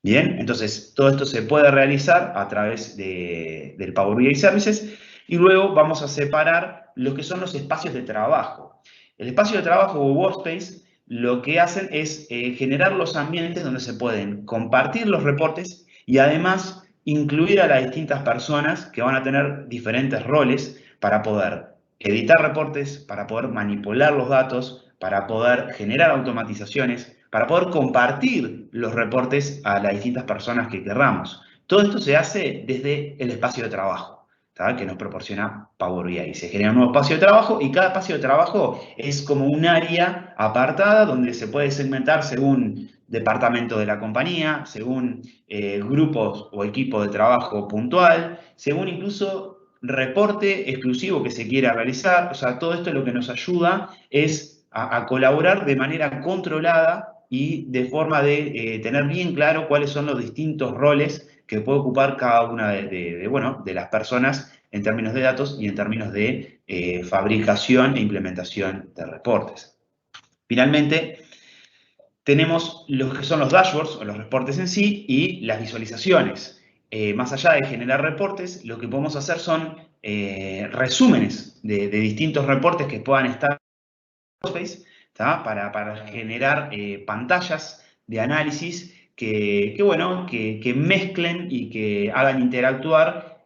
Bien, entonces todo esto se puede realizar a través del Power BI Services y luego vamos a separar lo que son los espacios de trabajo. El espacio de trabajo o workspace lo que hacen es generar los ambientes donde se pueden compartir los reportes y además incluir a las distintas personas que van a tener diferentes roles para poder editar reportes, para poder manipular los datos, para poder generar automatizaciones, para poder compartir los reportes a las distintas personas que querramos. Todo esto se hace desde el espacio de trabajo, ¿tá? Que nos proporciona Power BI. Se genera un nuevo espacio de trabajo y cada espacio de trabajo es como un área apartada donde se puede segmentar según departamento de la compañía, según grupos o equipo de trabajo puntual, según incluso reporte exclusivo que se quiera realizar. O sea, todo esto lo que nos ayuda es a colaborar de manera controlada y de forma de tener bien claro cuáles son los distintos roles que puede ocupar cada una de las personas en términos de datos y en términos de fabricación e implementación de reportes. Finalmente, tenemos los que son los dashboards o los reportes en sí y las visualizaciones. Más allá de generar reportes, lo que podemos hacer son resúmenes de distintos reportes que puedan estar en Workspace, para generar pantallas de análisis que mezclen y que hagan interactuar,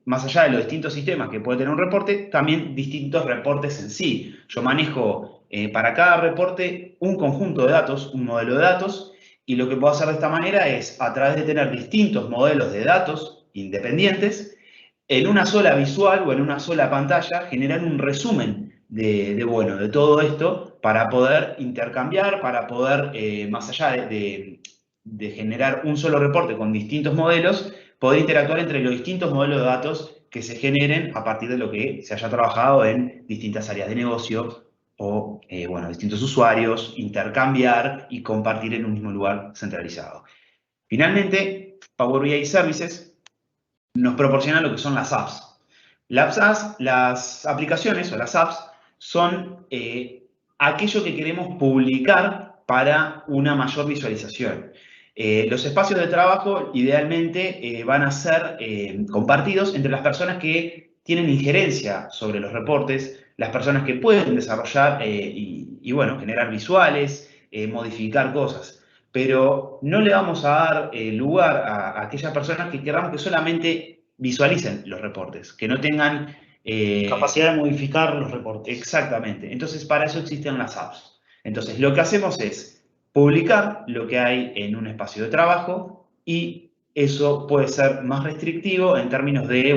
más allá de los distintos sistemas que puede tener un reporte, también distintos reportes en sí. Yo manejo para cada reporte un conjunto de datos, un modelo de datos, y lo que puedo hacer de esta manera es, a través de tener distintos modelos de datos independientes, en una sola visual o en una sola pantalla, generar un resumen de todo esto para poder intercambiar, para poder, más allá de generar un solo reporte con distintos modelos, poder interactuar entre los distintos modelos de datos que se generen a partir de lo que se haya trabajado en distintas áreas de negocio o, distintos usuarios, intercambiar y compartir en un mismo lugar centralizado. Finalmente, Power BI Services nos proporciona lo que son las apps. Las aplicaciones o las apps son aquello que queremos publicar para una mayor visualización. Los espacios de trabajo idealmente van a ser compartidos entre las personas que tienen injerencia sobre los reportes, las personas que pueden desarrollar generar visuales, modificar cosas. Pero no le vamos a dar lugar a aquellas personas que queramos que solamente visualicen los reportes, que no tengan capacidad de modificar los reportes. Exactamente. Entonces, para eso existen las apps. Entonces, lo que hacemos es publicar lo que hay en un espacio de trabajo y eso puede ser más restrictivo en términos de,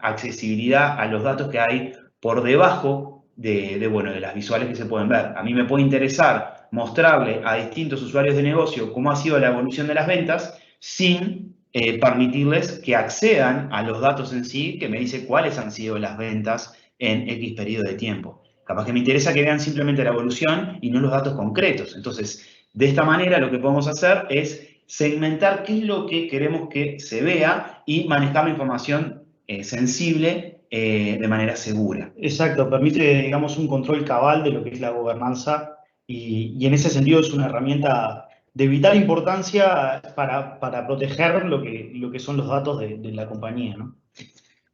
accesibilidad a los datos que hay por debajo de las visuales que se pueden ver. A mí me puede interesar mostrarle a distintos usuarios de negocio cómo ha sido la evolución de las ventas sin permitirles que accedan a los datos en sí, que me dice cuáles han sido las ventas en X periodo de tiempo. Capaz que me interesa que vean simplemente la evolución y no los datos concretos. Entonces, de esta manera lo que podemos hacer es segmentar qué es lo que queremos que se vea y manejar la información sensible de manera segura. Exacto, permite, digamos, un control cabal de lo que es la gobernanza y en ese sentido es una herramienta de vital importancia para proteger lo que son los datos de la compañía, ¿no?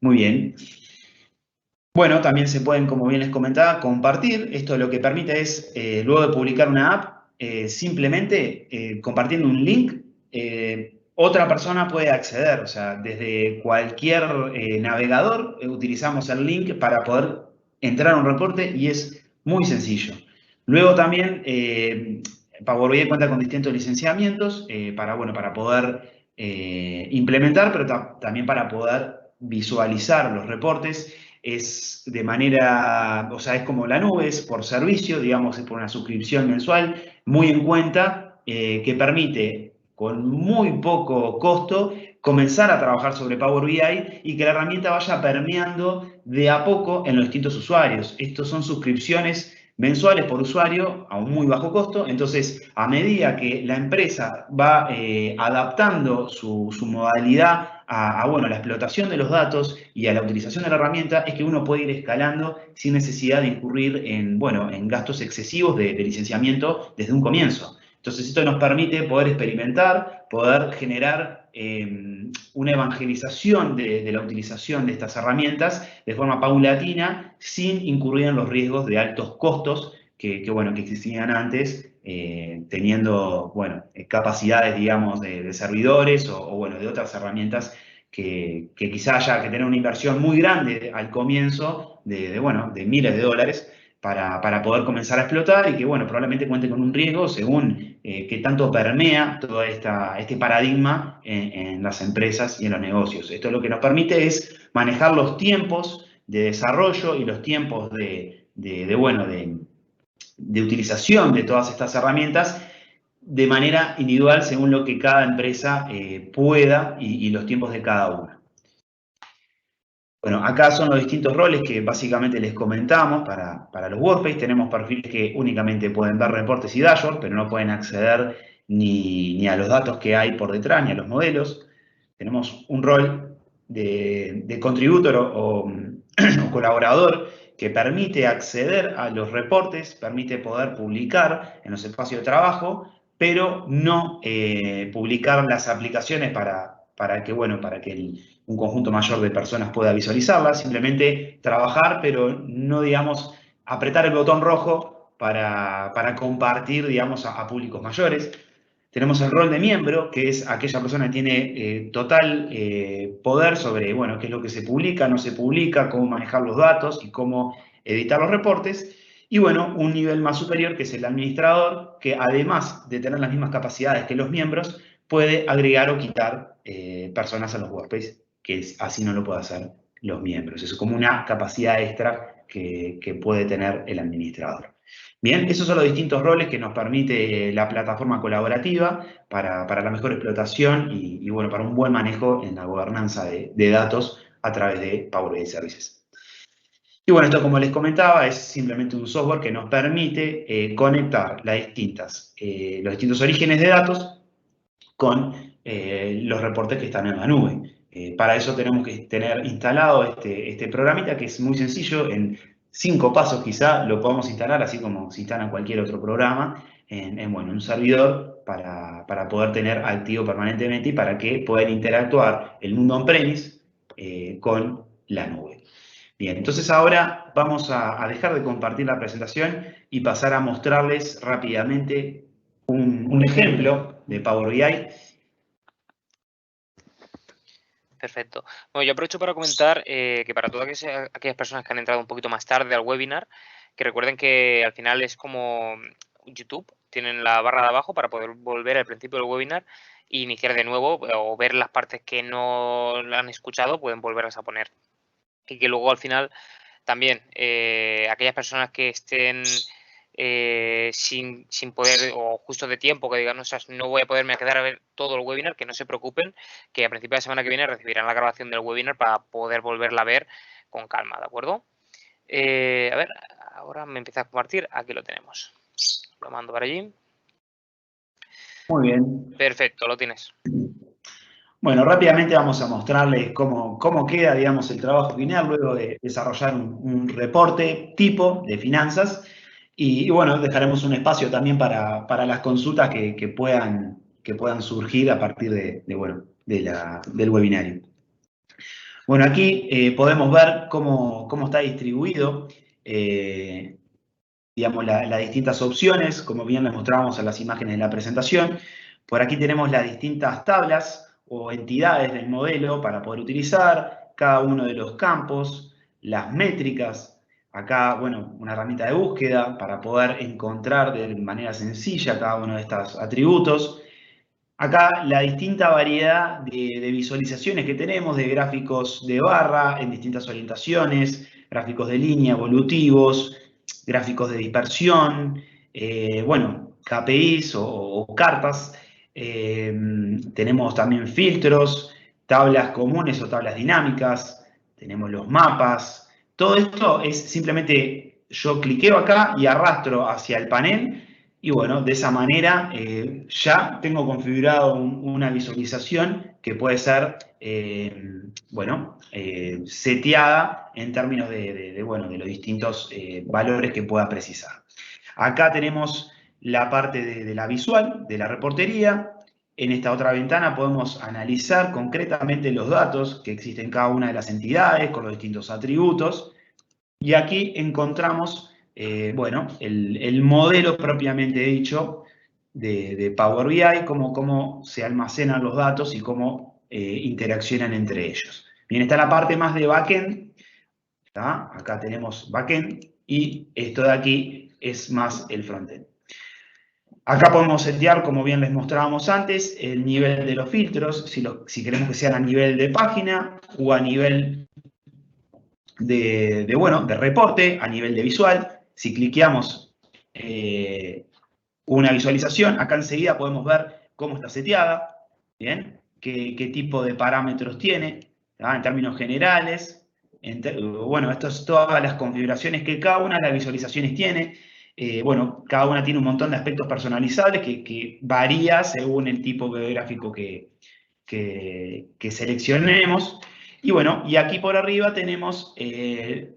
Muy bien. Bueno, también se pueden, como bien les comentaba, compartir. Esto lo que permite es, luego de publicar una app, simplemente compartiendo un link, otra persona puede acceder. O sea, desde cualquier navegador utilizamos el link para poder entrar a un reporte y es muy sencillo. Luego también Power BI cuenta con distintos licenciamientos para poder implementar, pero también para poder visualizar los reportes. Es de manera, es como la nube, es por servicio, digamos, es por una suscripción mensual, muy en cuenta, que permite con muy poco costo comenzar a trabajar sobre Power BI y que la herramienta vaya permeando de a poco en los distintos usuarios. Estos son suscripciones mensuales por usuario a un muy bajo costo. Entonces, a medida que la empresa va adaptando su modalidad a la explotación de los datos y a la utilización de la herramienta, es que uno puede ir escalando sin necesidad de incurrir en gastos excesivos de licenciamiento desde un comienzo. Entonces, esto nos permite poder experimentar, poder generar una evangelización de la utilización de estas herramientas de forma paulatina, sin incurrir en los riesgos de altos costos que existían antes, teniendo capacidades, digamos, de servidores o de otras herramientas que quizá haya que tener una inversión muy grande al comienzo de miles de dólares para poder comenzar a explotar y que probablemente cuente con un riesgo según qué tanto permea todo este paradigma en las empresas y en los negocios. Esto lo que nos permite es manejar los tiempos de desarrollo y los tiempos de utilización de todas estas herramientas de manera individual según lo que cada empresa pueda y los tiempos de cada una. Bueno, acá son los distintos roles que básicamente les comentamos para los Workspace. Tenemos perfiles que únicamente pueden ver reportes y dashboards, pero no pueden acceder ni a los datos que hay por detrás, ni a los modelos. Tenemos un rol de contributor o colaborador que permite acceder a los reportes, permite poder publicar en los espacios de trabajo, pero no publicar las aplicaciones para que un conjunto mayor de personas pueda visualizarlas, simplemente trabajar, pero no, digamos, apretar el botón rojo para compartir, digamos, a públicos mayores. Tenemos el rol de miembro, que es aquella persona que tiene total poder sobre, bueno, qué es lo que se publica, no se publica, cómo manejar los datos y cómo editar los reportes. Y bueno, un nivel más superior, que es el administrador, que además de tener las mismas capacidades que los miembros, puede agregar o quitar personas a los workspaces, que así no lo puede hacer los miembros. Eso es como una capacidad extra que puede tener el administrador. Bien, esos son los distintos roles que nos permite la plataforma colaborativa para la mejor explotación y bueno, para un buen manejo en la gobernanza de datos a través de Power BI Services. Y bueno, esto, como les comentaba, es simplemente un software que nos permite conectar los distintos orígenes de datos con los reportes que están en la nube. Para eso tenemos que tener instalado este programita, que es muy sencillo. En 5 pasos quizá lo podemos instalar, así como se instala cualquier otro programa, en un servidor para poder tener activo permanentemente y para que puedan interactuar el mundo on-premise con la nube. Bien, entonces ahora vamos a dejar de compartir la presentación y pasar a mostrarles rápidamente un ejemplo de Power BI. Perfecto. Bueno, yo aprovecho para comentar que para todas aquellas personas que han entrado un poquito más tarde al webinar, que recuerden que al final es como YouTube, tienen la barra de abajo para poder volver al principio del webinar e iniciar de nuevo o ver las partes que no la han escuchado, pueden volverlas a poner. Y que luego al final también aquellas personas que estén sin poder o justo de tiempo, que digan, no voy a poderme quedar a ver todo el webinar, que no se preocupen, que a principio de semana que viene recibirán la grabación del webinar para poder volverla a ver con calma, ¿de acuerdo? A ver, ahora me empieza a compartir, aquí lo tenemos. Lo mando para allí. Muy bien. Perfecto, lo tienes. Bueno, rápidamente vamos a mostrarles cómo queda, digamos, el trabajo final luego de desarrollar un reporte tipo de finanzas. Y bueno, dejaremos un espacio también para las consultas que puedan surgir a partir del webinario. Bueno, aquí podemos ver cómo está distribuido, digamos, las distintas opciones, como bien les mostrábamos en las imágenes de la presentación. Por aquí tenemos las distintas tablas o entidades del modelo para poder utilizar, cada uno de los campos, las métricas, acá, bueno, una herramienta de búsqueda para poder encontrar de manera sencilla cada uno de estos atributos. Acá la distinta variedad de visualizaciones que tenemos, de gráficos de barra en distintas orientaciones, gráficos de línea, evolutivos, gráficos de dispersión, KPIs o cartas. Tenemos también filtros, tablas comunes o tablas dinámicas, tenemos los mapas. Todo esto es simplemente, yo cliqueo acá y arrastro hacia el panel y bueno, de esa manera ya tengo configurado una visualización que puede ser, seteada en términos de los distintos valores que pueda precisar. Acá tenemos la parte de la visual, de la reportería. En esta otra ventana podemos analizar concretamente los datos que existen en cada una de las entidades con los distintos atributos. Y aquí encontramos el modelo propiamente dicho de Power BI, cómo se almacenan los datos y cómo interaccionan entre ellos. Bien, está la parte más de backend. Acá tenemos backend y esto de aquí es más el frontend. Acá podemos setear, como bien les mostrábamos antes, el nivel de los filtros, si queremos que sean a nivel de página o a nivel de reporte, a nivel de visual. Si cliqueamos una visualización, acá enseguida podemos ver cómo está seteada, ¿bien? Qué tipo de parámetros tiene, en términos generales. Estas son todas las configuraciones que cada una de las visualizaciones tiene. Cada una tiene un montón de aspectos personalizables que varía según el tipo de gráfico que seleccionemos. Y bueno, y aquí por arriba tenemos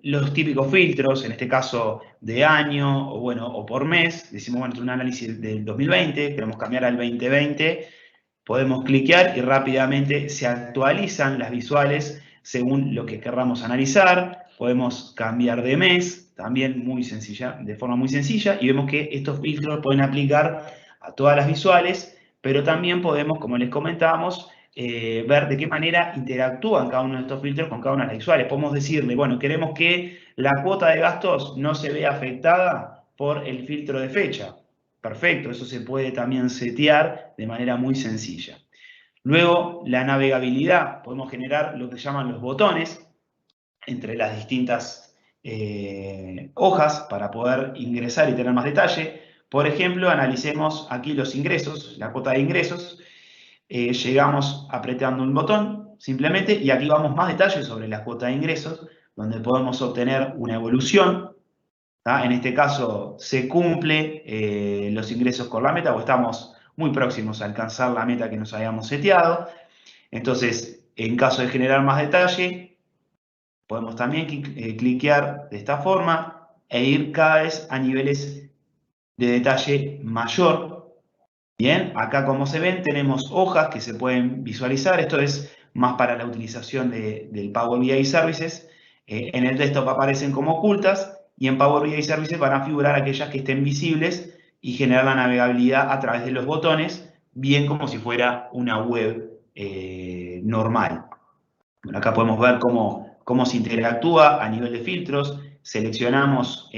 los típicos filtros, en este caso de año o, bueno, o por mes. Decimos, bueno, un análisis del 2020, queremos cambiar al 2020, podemos cliquear y rápidamente se actualizan las visuales según lo que querramos analizar. Podemos cambiar de mes, también muy sencilla, de forma muy sencilla, y vemos que estos filtros pueden aplicar a todas las visuales, pero también podemos, como les comentábamos, ver de qué manera interactúan cada uno de estos filtros con cada una de las visuales. Podemos decirle, bueno, queremos que la cuota de gastos no se vea afectada por el filtro de fecha. Perfecto, eso se puede también setear de manera muy sencilla. Luego, la navegabilidad. Podemos generar lo que llaman los botones entre las distintas hojas para poder ingresar y tener más detalle. Por ejemplo, analicemos aquí los ingresos, la cuota de ingresos. Llegamos apretando un botón simplemente y aquí vamos más detalles sobre la cuota de ingresos, donde podemos obtener una evolución. En este caso se cumple los ingresos con la meta o estamos muy próximos a alcanzar la meta que nos habíamos seteado. Entonces, en caso de generar más detalle, podemos también cliquear de esta forma e ir cada vez a niveles de detalle mayor. Bien, acá como se ven tenemos hojas que se pueden visualizar. Esto es más para la utilización del Power BI Services. En el desktop aparecen como ocultas y en Power BI Services van a figurar aquellas que estén visibles y generar la navegabilidad a través de los botones, bien como si fuera una web normal. Bueno, acá podemos ver cómo se interactúa a nivel de filtros. Seleccionamos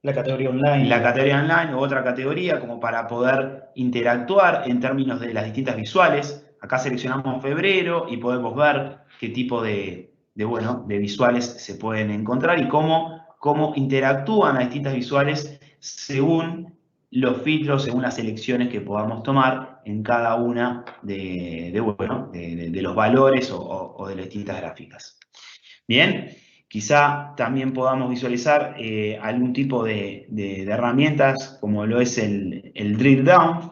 la categoría online. La categoría online u otra categoría como para poder interactuar en términos de las distintas visuales. Acá seleccionamos febrero y podemos ver qué tipo de visuales se pueden encontrar y cómo interactúan las distintas visuales según los filtros, según las selecciones que podamos tomar en cada una de los valores o de las distintas gráficas. Bien. Quizá también podamos visualizar algún tipo de herramientas como lo es el drill down.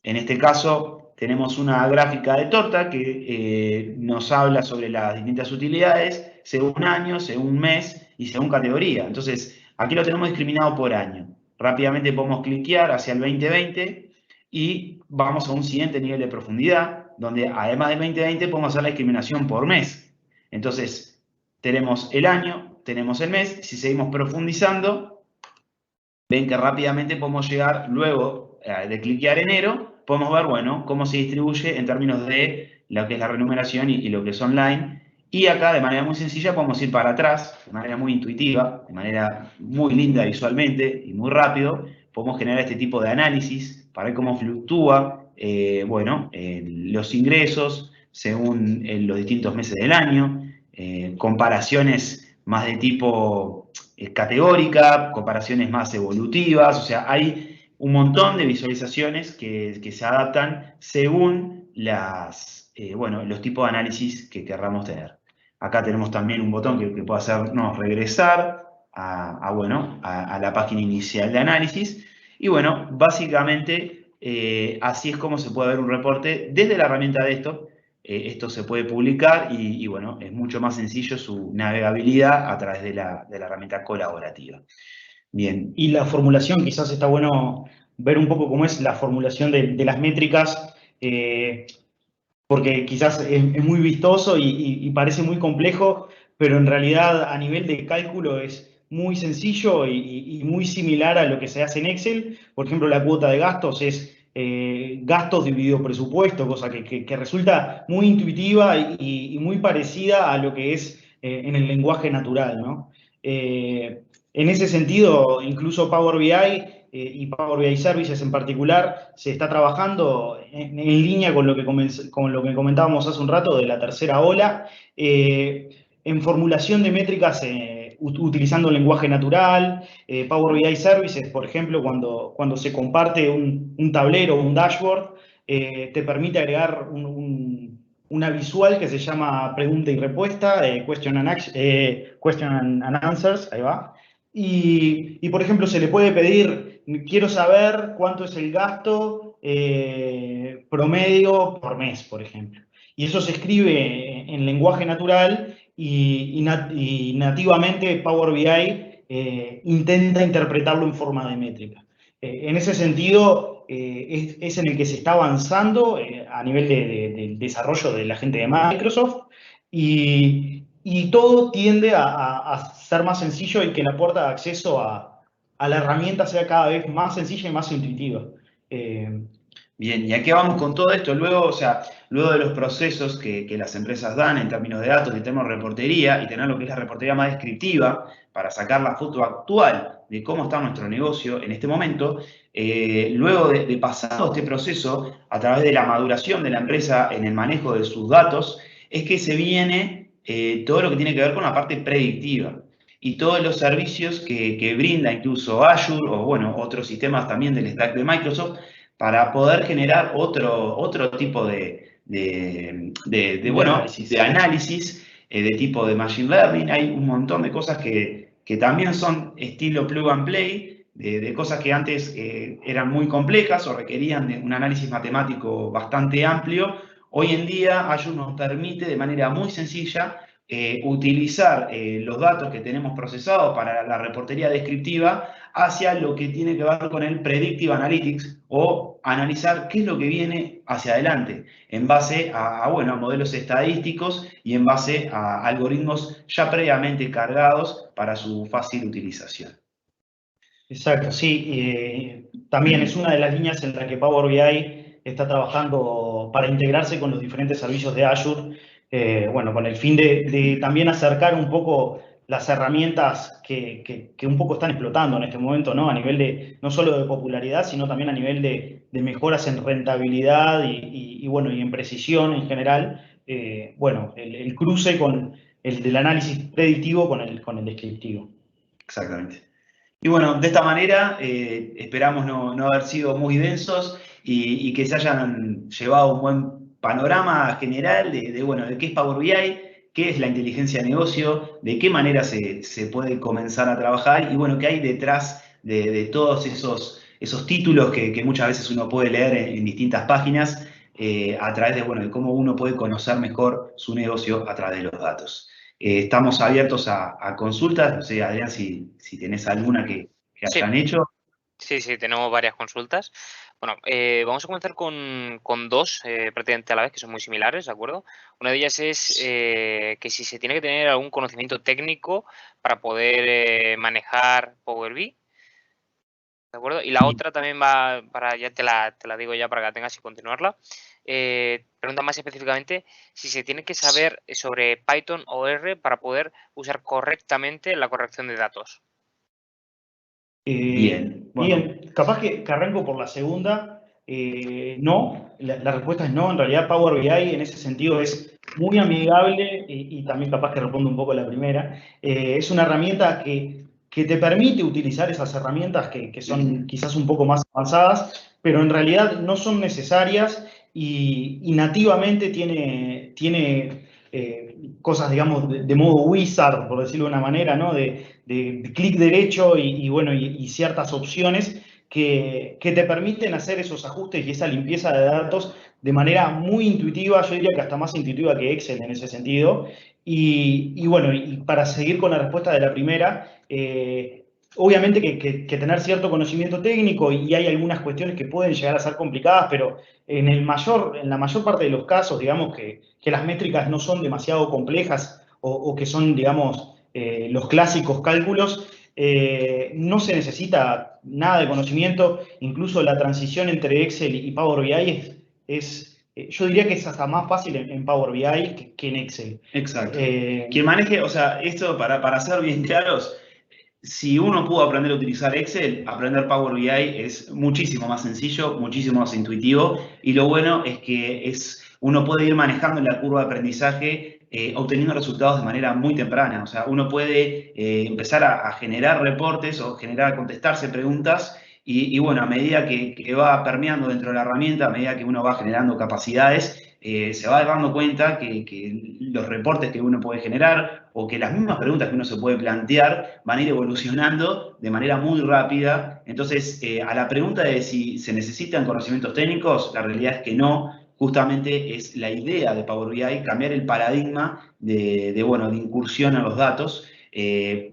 En este caso tenemos una gráfica de torta que nos habla sobre las distintas utilidades según año, según mes y según categoría. Entonces aquí lo tenemos discriminado por año. Rápidamente podemos cliquear hacia el 2020 y vamos a un siguiente nivel de profundidad donde además del 2020 podemos hacer la discriminación por mes. Entonces tenemos el año, tenemos el mes. Si seguimos profundizando, ven que rápidamente podemos llegar, luego de cliquear enero, podemos ver, bueno, cómo se distribuye en términos de lo que es la remuneración y lo que es online. Y acá, de manera muy sencilla, podemos ir para atrás, de manera muy intuitiva, de manera muy linda visualmente y muy rápido. Podemos generar este tipo de análisis para ver cómo fluctúa, los ingresos según los distintos meses del año. Comparaciones más de tipo categórica, comparaciones más evolutivas, o sea, hay un montón de visualizaciones que se adaptan según los tipos de análisis que querramos tener. Acá tenemos también un botón que puede hacernos regresar a la página inicial de análisis. Y bueno, básicamente así es como se puede ver un reporte desde la herramienta desktop. Esto se puede publicar y bueno, es mucho más sencillo su navegabilidad a través de la herramienta colaborativa. Bien. Y la formulación, quizás está bueno ver un poco cómo es la formulación de las métricas, porque quizás es muy vistoso y parece muy complejo, pero en realidad a nivel de cálculo es muy sencillo y muy similar a lo que se hace en Excel. Por ejemplo, la cuota de gastos es gastos dividido presupuesto, cosa que resulta muy intuitiva y muy parecida a lo que es en el lenguaje natural, ¿no? En ese sentido, incluso Power BI y Power BI Services en particular se está trabajando en línea con lo que comentábamos hace un rato de la tercera ola, en formulación de métricas utilizando lenguaje natural. Power BI Services, por ejemplo, cuando se comparte un tablero o un dashboard, te permite agregar una visual que se llama pregunta y respuesta, question and answers, ahí va. Y, por ejemplo, se le puede pedir, quiero saber cuánto es el gasto promedio por mes, por ejemplo. Y eso se escribe en lenguaje natural y nativamente Power BI intenta interpretarlo en forma de métrica. En ese sentido, es en el que se está avanzando a nivel del desarrollo de la gente de Microsoft y todo tiende a ser más sencillo y que la puerta de acceso a la herramienta sea cada vez más sencilla y más intuitiva. Bien, ¿y a qué vamos con todo esto? Luego, o sea, luego de los procesos que las empresas dan en términos de datos y tenemos reportería y tener lo que es la reportería más descriptiva para sacar la foto actual de cómo está nuestro negocio en este momento, luego de pasado este proceso, a través de la maduración de la empresa en el manejo de sus datos, es que se viene todo lo que tiene que ver con la parte predictiva y todos los servicios que brinda incluso Azure o, bueno, otros sistemas también del stack de Microsoft, para poder generar otro tipo de análisis de tipo de Machine Learning. Hay un montón de cosas que también son estilo plug and play, de cosas que antes eran muy complejas o requerían de un análisis matemático bastante amplio. Hoy en día Azure nos permite de manera muy sencilla utilizar los datos que tenemos procesados para la reportería descriptiva hacia lo que tiene que ver con el Predictive Analytics o analizar qué es lo que viene hacia adelante en base a modelos estadísticos y en base a algoritmos ya previamente cargados para su fácil utilización. Exacto, sí. También es una de las líneas en la que Power BI está trabajando para integrarse con los diferentes servicios de Azure, bueno, con el fin de también acercar un poco las herramientas que un poco están explotando en este momento, ¿no? A nivel de, no solo de popularidad, sino también a nivel de mejoras en rentabilidad y bueno, y en precisión en general. Bueno, el cruce con el del análisis predictivo con el descriptivo. Exactamente. Y bueno, de esta manera esperamos no haber sido muy densos y que se hayan llevado un buen panorama general de qué es Power BI, qué es la inteligencia de negocio, de qué manera se puede comenzar a trabajar y bueno, qué hay detrás de todos esos títulos que muchas veces uno puede leer en distintas páginas a través de cómo uno puede conocer mejor su negocio a través de los datos. Estamos abiertos a consultas. No sé, Adrián, si tenés alguna que hayan hecho. Sí, tenemos varias consultas. Bueno, vamos a comenzar con dos prácticamente a la vez, que son muy similares, ¿de acuerdo? Una de ellas es que si se tiene que tener algún conocimiento técnico para poder manejar Power BI, ¿de acuerdo? Y la otra también va, ya te la digo ya para que la tengas y continuarla. Pregunta más específicamente si se tiene que saber sobre Python o R para poder usar correctamente la corrección de datos. Bien. Bueno. Bien, capaz que arranco por la segunda. No, la respuesta es no. En realidad Power BI en ese sentido es muy amigable y también capaz que respondo un poco la primera. Es una herramienta que te permite utilizar esas herramientas que son quizás un poco más avanzadas, pero en realidad no son necesarias y nativamente tiene cosas, digamos, de modo wizard, por decirlo de una manera, ¿no? De clic derecho y ciertas opciones que te permiten hacer esos ajustes y esa limpieza de datos de manera muy intuitiva, yo diría que hasta más intuitiva que Excel en ese sentido. Y para seguir con la respuesta de la primera, obviamente que tener cierto conocimiento técnico y hay algunas cuestiones que pueden llegar a ser complicadas, pero en la mayor parte de los casos, digamos que las métricas no son demasiado complejas o que son, digamos, los clásicos cálculos, no se necesita nada de conocimiento. Incluso la transición entre Excel y Power BI yo diría que es hasta más fácil en Power BI que en Excel. Exacto. Quien maneje, o sea, esto para ser bien claros, si uno pudo aprender a utilizar Excel, aprender Power BI es muchísimo más sencillo, muchísimo más intuitivo y lo bueno es que uno puede ir manejando la curva de aprendizaje obteniendo resultados de manera muy temprana. O sea, uno puede empezar a generar reportes o contestarse preguntas y bueno, a medida que va permeando dentro de la herramienta, a medida que uno va generando capacidades, se va dando cuenta que los reportes que uno puede generar o que las mismas preguntas que uno se puede plantear van a ir evolucionando de manera muy rápida. Entonces, a la pregunta de si se necesitan conocimientos técnicos, la realidad es que no. justamente es la idea de Power BI, cambiar el paradigma de incursión a los datos,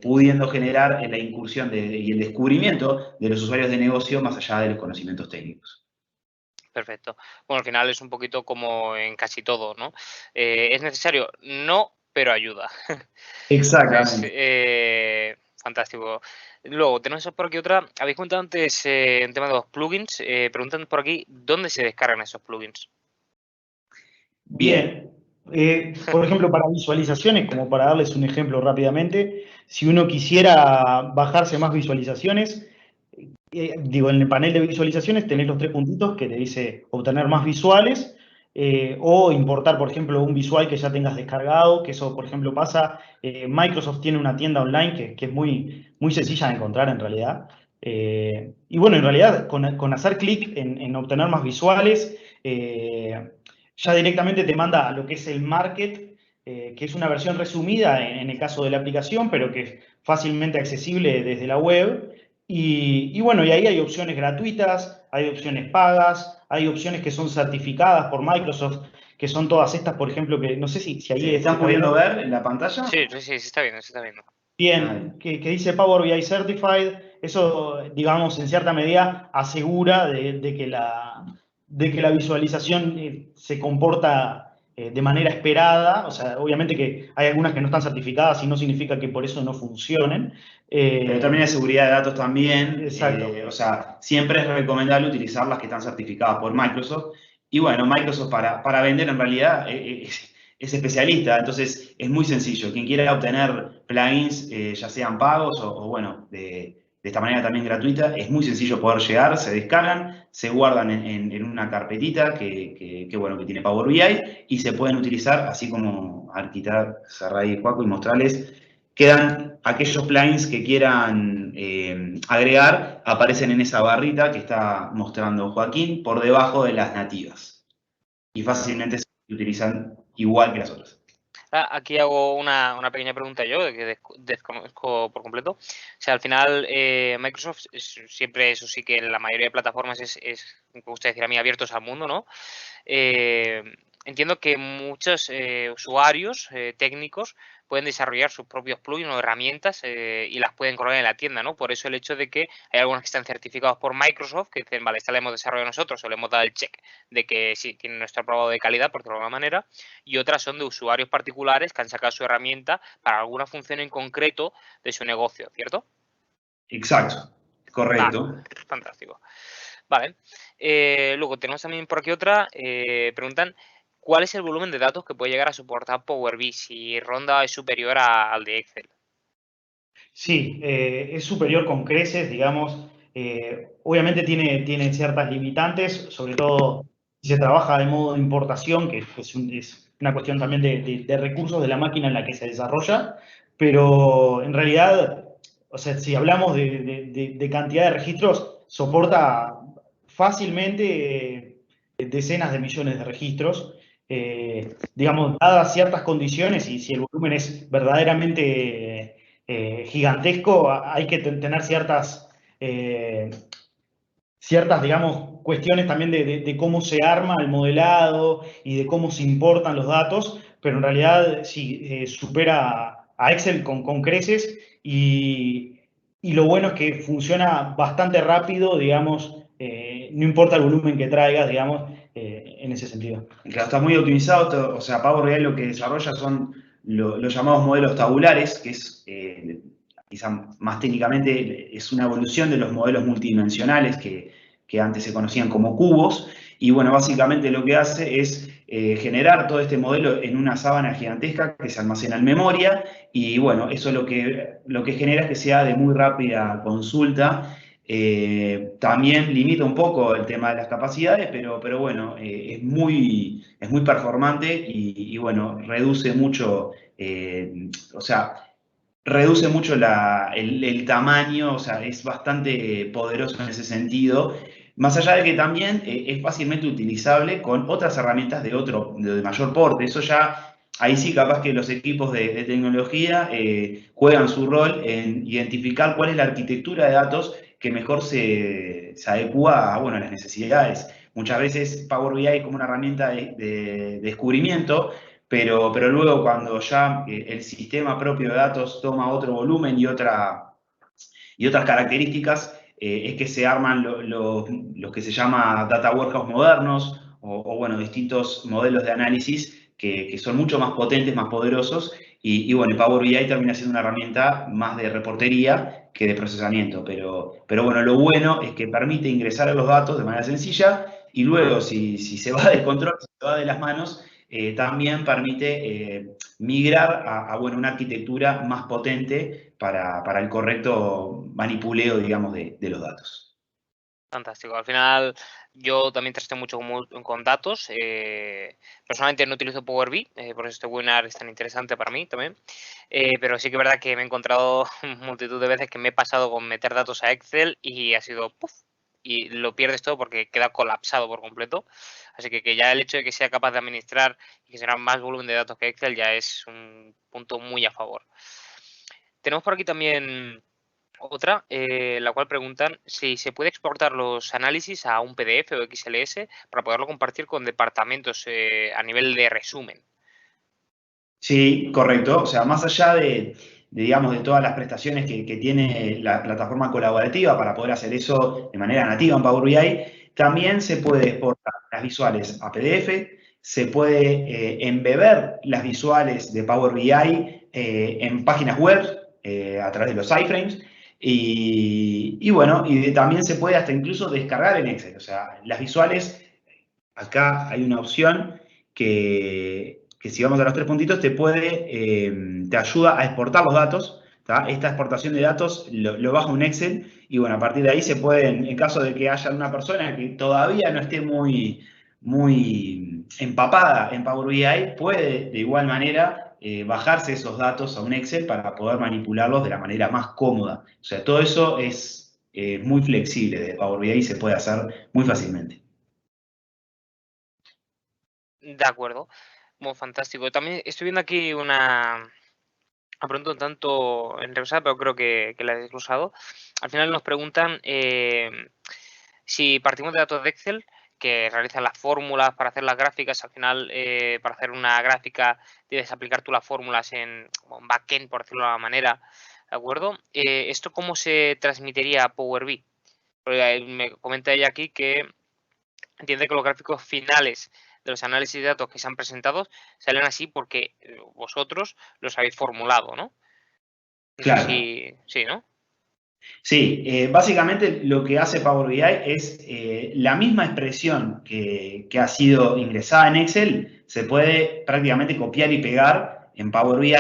pudiendo generar la incursión y el descubrimiento de los usuarios de negocio más allá de los conocimientos técnicos. Perfecto. Bueno, al final es un poquito como en casi todo, ¿no? ¿Es necesario? No, pero ayuda. Exactamente. Fantástico. Luego, tenemos por aquí otra. Habéis comentado antes el tema de los plugins. Preguntan por aquí, ¿dónde se descargan esos plugins? Bien. Por ejemplo, para visualizaciones, como para darles un ejemplo rápidamente, si uno quisiera bajarse más visualizaciones, digo, en el panel de visualizaciones tenés los 3 puntitos que te dice obtener más visuales o importar, por ejemplo, un visual que ya tengas descargado, que eso, por ejemplo, pasa. Microsoft tiene una tienda online que es muy sencilla de encontrar en realidad. Y bueno, en realidad, con hacer clic en obtener más visuales, ya directamente te manda a lo que es el market, que es una versión resumida en el caso de la aplicación, pero que es fácilmente accesible desde la web. Y bueno, y ahí hay opciones gratuitas, hay opciones pagas, hay opciones que son certificadas por Microsoft, que son todas estas, por ejemplo, que no sé si ahí ¿Se están pudiendo ver en la pantalla? Sí, se está viendo, se está viendo. Bien, que dice Power BI Certified. Eso, digamos, en cierta medida asegura de que la visualización se comporta de manera esperada. O sea, obviamente que hay algunas que no están certificadas y no significa que por eso no funcionen. Pero también hay seguridad de datos también. Exacto. O sea, siempre es recomendable utilizar las que están certificadas por Microsoft. Y bueno, Microsoft para vender en realidad es especialista, entonces es muy sencillo. Quien quiera obtener plugins, ya sean pagos o bueno, de esta manera también gratuita, es muy sencillo poder llegar, se descargan, se guardan en una carpetita que tiene Power BI y se pueden utilizar, así como quitar, cerrar y Juaco y mostrarles. Quedan aquellos plugins que quieran agregar, aparecen en esa barrita que está mostrando Joaquín por debajo de las nativas. Y fácilmente se utilizan igual que las otras. Aquí hago una pequeña pregunta yo, que desconozco por completo. O sea, al final Microsoft siempre, eso sí que en la mayoría de plataformas me gusta decir a mí, abiertos al mundo, ¿no? Entiendo que muchos usuarios técnicos pueden desarrollar sus propios plugins o herramientas y las pueden colgar en la tienda, ¿no? Por eso el hecho de que hay algunos que están certificados por Microsoft, que dicen, vale, esta la hemos desarrollado nosotros o le hemos dado el check de que sí, tiene nuestro aprobado de calidad, por decirlo de alguna manera, y otras son de usuarios particulares que han sacado su herramienta para alguna función en concreto de su negocio, ¿cierto? Exacto, correcto. Vale, fantástico. Vale. Luego tenemos también por aquí otra. Preguntan, ¿cuál es el volumen de datos que puede llegar a soportar Power BI si ronda es superior al de Excel? Sí, es superior con creces, digamos. Obviamente tiene ciertas limitantes, sobre todo si se trabaja de modo de importación, que es una cuestión también de recursos de la máquina en la que se desarrolla, pero en realidad, o sea, si hablamos de cantidad de registros, soporta fácilmente decenas de millones de registros. Digamos, dadas ciertas condiciones y si el volumen es verdaderamente gigantesco, hay que tener ciertas, digamos, cuestiones también de cómo se arma el modelado y de cómo se importan los datos, pero en realidad sí, supera a Excel con creces y lo bueno es que funciona bastante rápido, digamos, no importa el volumen que traigas, digamos, en ese sentido. Claro, está muy optimizado, o sea, Power BI lo que desarrolla son los llamados modelos tabulares, que es, quizá más técnicamente, es una evolución de los modelos multidimensionales que antes se conocían como cubos. Y bueno, básicamente lo que hace es generar todo este modelo en una sábana gigantesca que se almacena en memoria. Y bueno, eso lo que genera es que sea de muy rápida consulta. También limita un poco el tema de las capacidades, pero bueno, es muy performante y bueno, reduce mucho, o sea, reduce mucho el tamaño, o sea, es bastante poderoso en ese sentido. Más allá de que también es fácilmente utilizable con otras herramientas de mayor porte. Eso ya, ahí sí capaz que los equipos de tecnología juegan su rol en identificar cuál es la arquitectura de datos que mejor se adecua a, bueno, a las necesidades. Muchas veces Power BI es como una herramienta de descubrimiento, pero luego cuando ya el sistema propio de datos toma otro volumen y otras características, es que se arman los que se llama data warehouse modernos o bueno, distintos modelos de análisis que son mucho más potentes, más poderosos y bueno, Power BI termina siendo una herramienta más de reportería que de procesamiento, pero bueno, lo bueno es que permite ingresar a los datos de manera sencilla y luego si se va del control, si se va de las manos, también permite migrar bueno, una arquitectura más potente para el correcto manipuleo, digamos, de los datos. Fantástico. Al final, yo también traste mucho con datos. Personalmente no utilizo Power BI, por eso este webinar es tan interesante para mí también. Pero sí que es verdad que me he encontrado multitud de veces que me he pasado con meter datos a Excel y ha sido ¡puf! Y lo pierdes todo porque queda colapsado por completo. Así que ya el hecho de que sea capaz de administrar y que será más volumen de datos que Excel ya es un punto muy a favor. Tenemos por aquí también otra, la cual preguntan si se puede exportar los análisis a un PDF o XLS para poderlo compartir con departamentos a nivel de resumen. Sí, correcto. O sea, más allá digamos, de todas las prestaciones que tiene la plataforma colaborativa para poder hacer eso de manera nativa en Power BI, también se puede exportar las visuales a PDF, se puede embeber las visuales de Power BI en páginas web a través de los iframes y bueno, también se puede hasta incluso descargar en Excel. O sea, las visuales, acá hay una opción que si vamos a los tres puntitos te ayuda a exportar los datos. ¿Tá? Esta exportación de datos lo baja un Excel y bueno, a partir de ahí se puede, en caso de que haya una persona que todavía no esté muy empapada en Power BI, puede de igual manera bajarse esos datos a un Excel para poder manipularlos de la manera más cómoda. O sea, todo eso es muy flexible de Power BI y se puede hacer muy fácilmente. De acuerdo. Bueno, fantástico. También estoy viendo aquí una pregunta un tanto enrevesada, pero creo que la he desglosado. Al final nos preguntan si partimos de datos de Excel, que realizan las fórmulas para hacer las gráficas. Al final, para hacer una gráfica debes aplicar tú las fórmulas en backend, por decirlo de alguna manera. ¿De acuerdo? ¿Esto cómo se transmitiría a Power BI? Porque me comenta ella aquí que entiende que los gráficos finales de los análisis de datos que se han presentado salen así porque vosotros los habéis formulado, ¿no? No Claro. sé si... Sí, ¿no? Sí, básicamente lo que hace Power BI es la misma expresión que ha sido ingresada en Excel, se puede prácticamente copiar y pegar en Power BI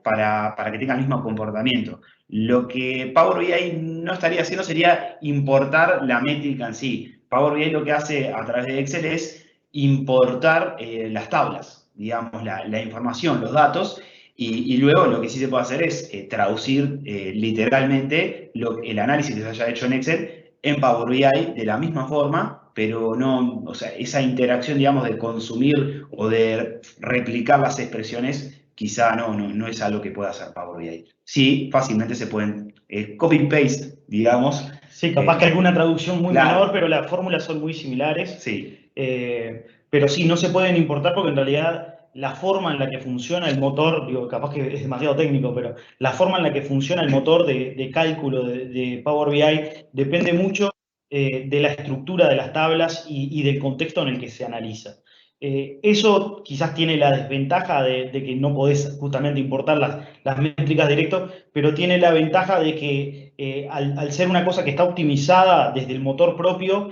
para que tenga el mismo comportamiento. Lo que Power BI no estaría haciendo sería importar la métrica en sí. Power BI lo que hace a través de Excel es importar las tablas, digamos, la información, los datos, y luego lo que sí se puede hacer es traducir literalmente el análisis que se haya hecho en Excel en Power BI de la misma forma, pero no, o sea, esa interacción, digamos, de consumir o de replicar las expresiones, quizá no es algo que pueda hacer Power BI. Sí, fácilmente se pueden copy-paste, digamos. Sí, capaz que alguna traducción muy claro. menor, pero las fórmulas son muy similares. Sí. Pero sí, no se pueden importar porque en realidad la forma en la que funciona el motor, digo, capaz que es demasiado técnico, pero la forma en la que funciona el motor de cálculo de Power BI depende mucho de la estructura de las tablas y del contexto en el que se analiza. Eso quizás tiene la desventaja de que no podés justamente importar las métricas directo, pero tiene la ventaja de que al ser una cosa que está optimizada desde el motor propio,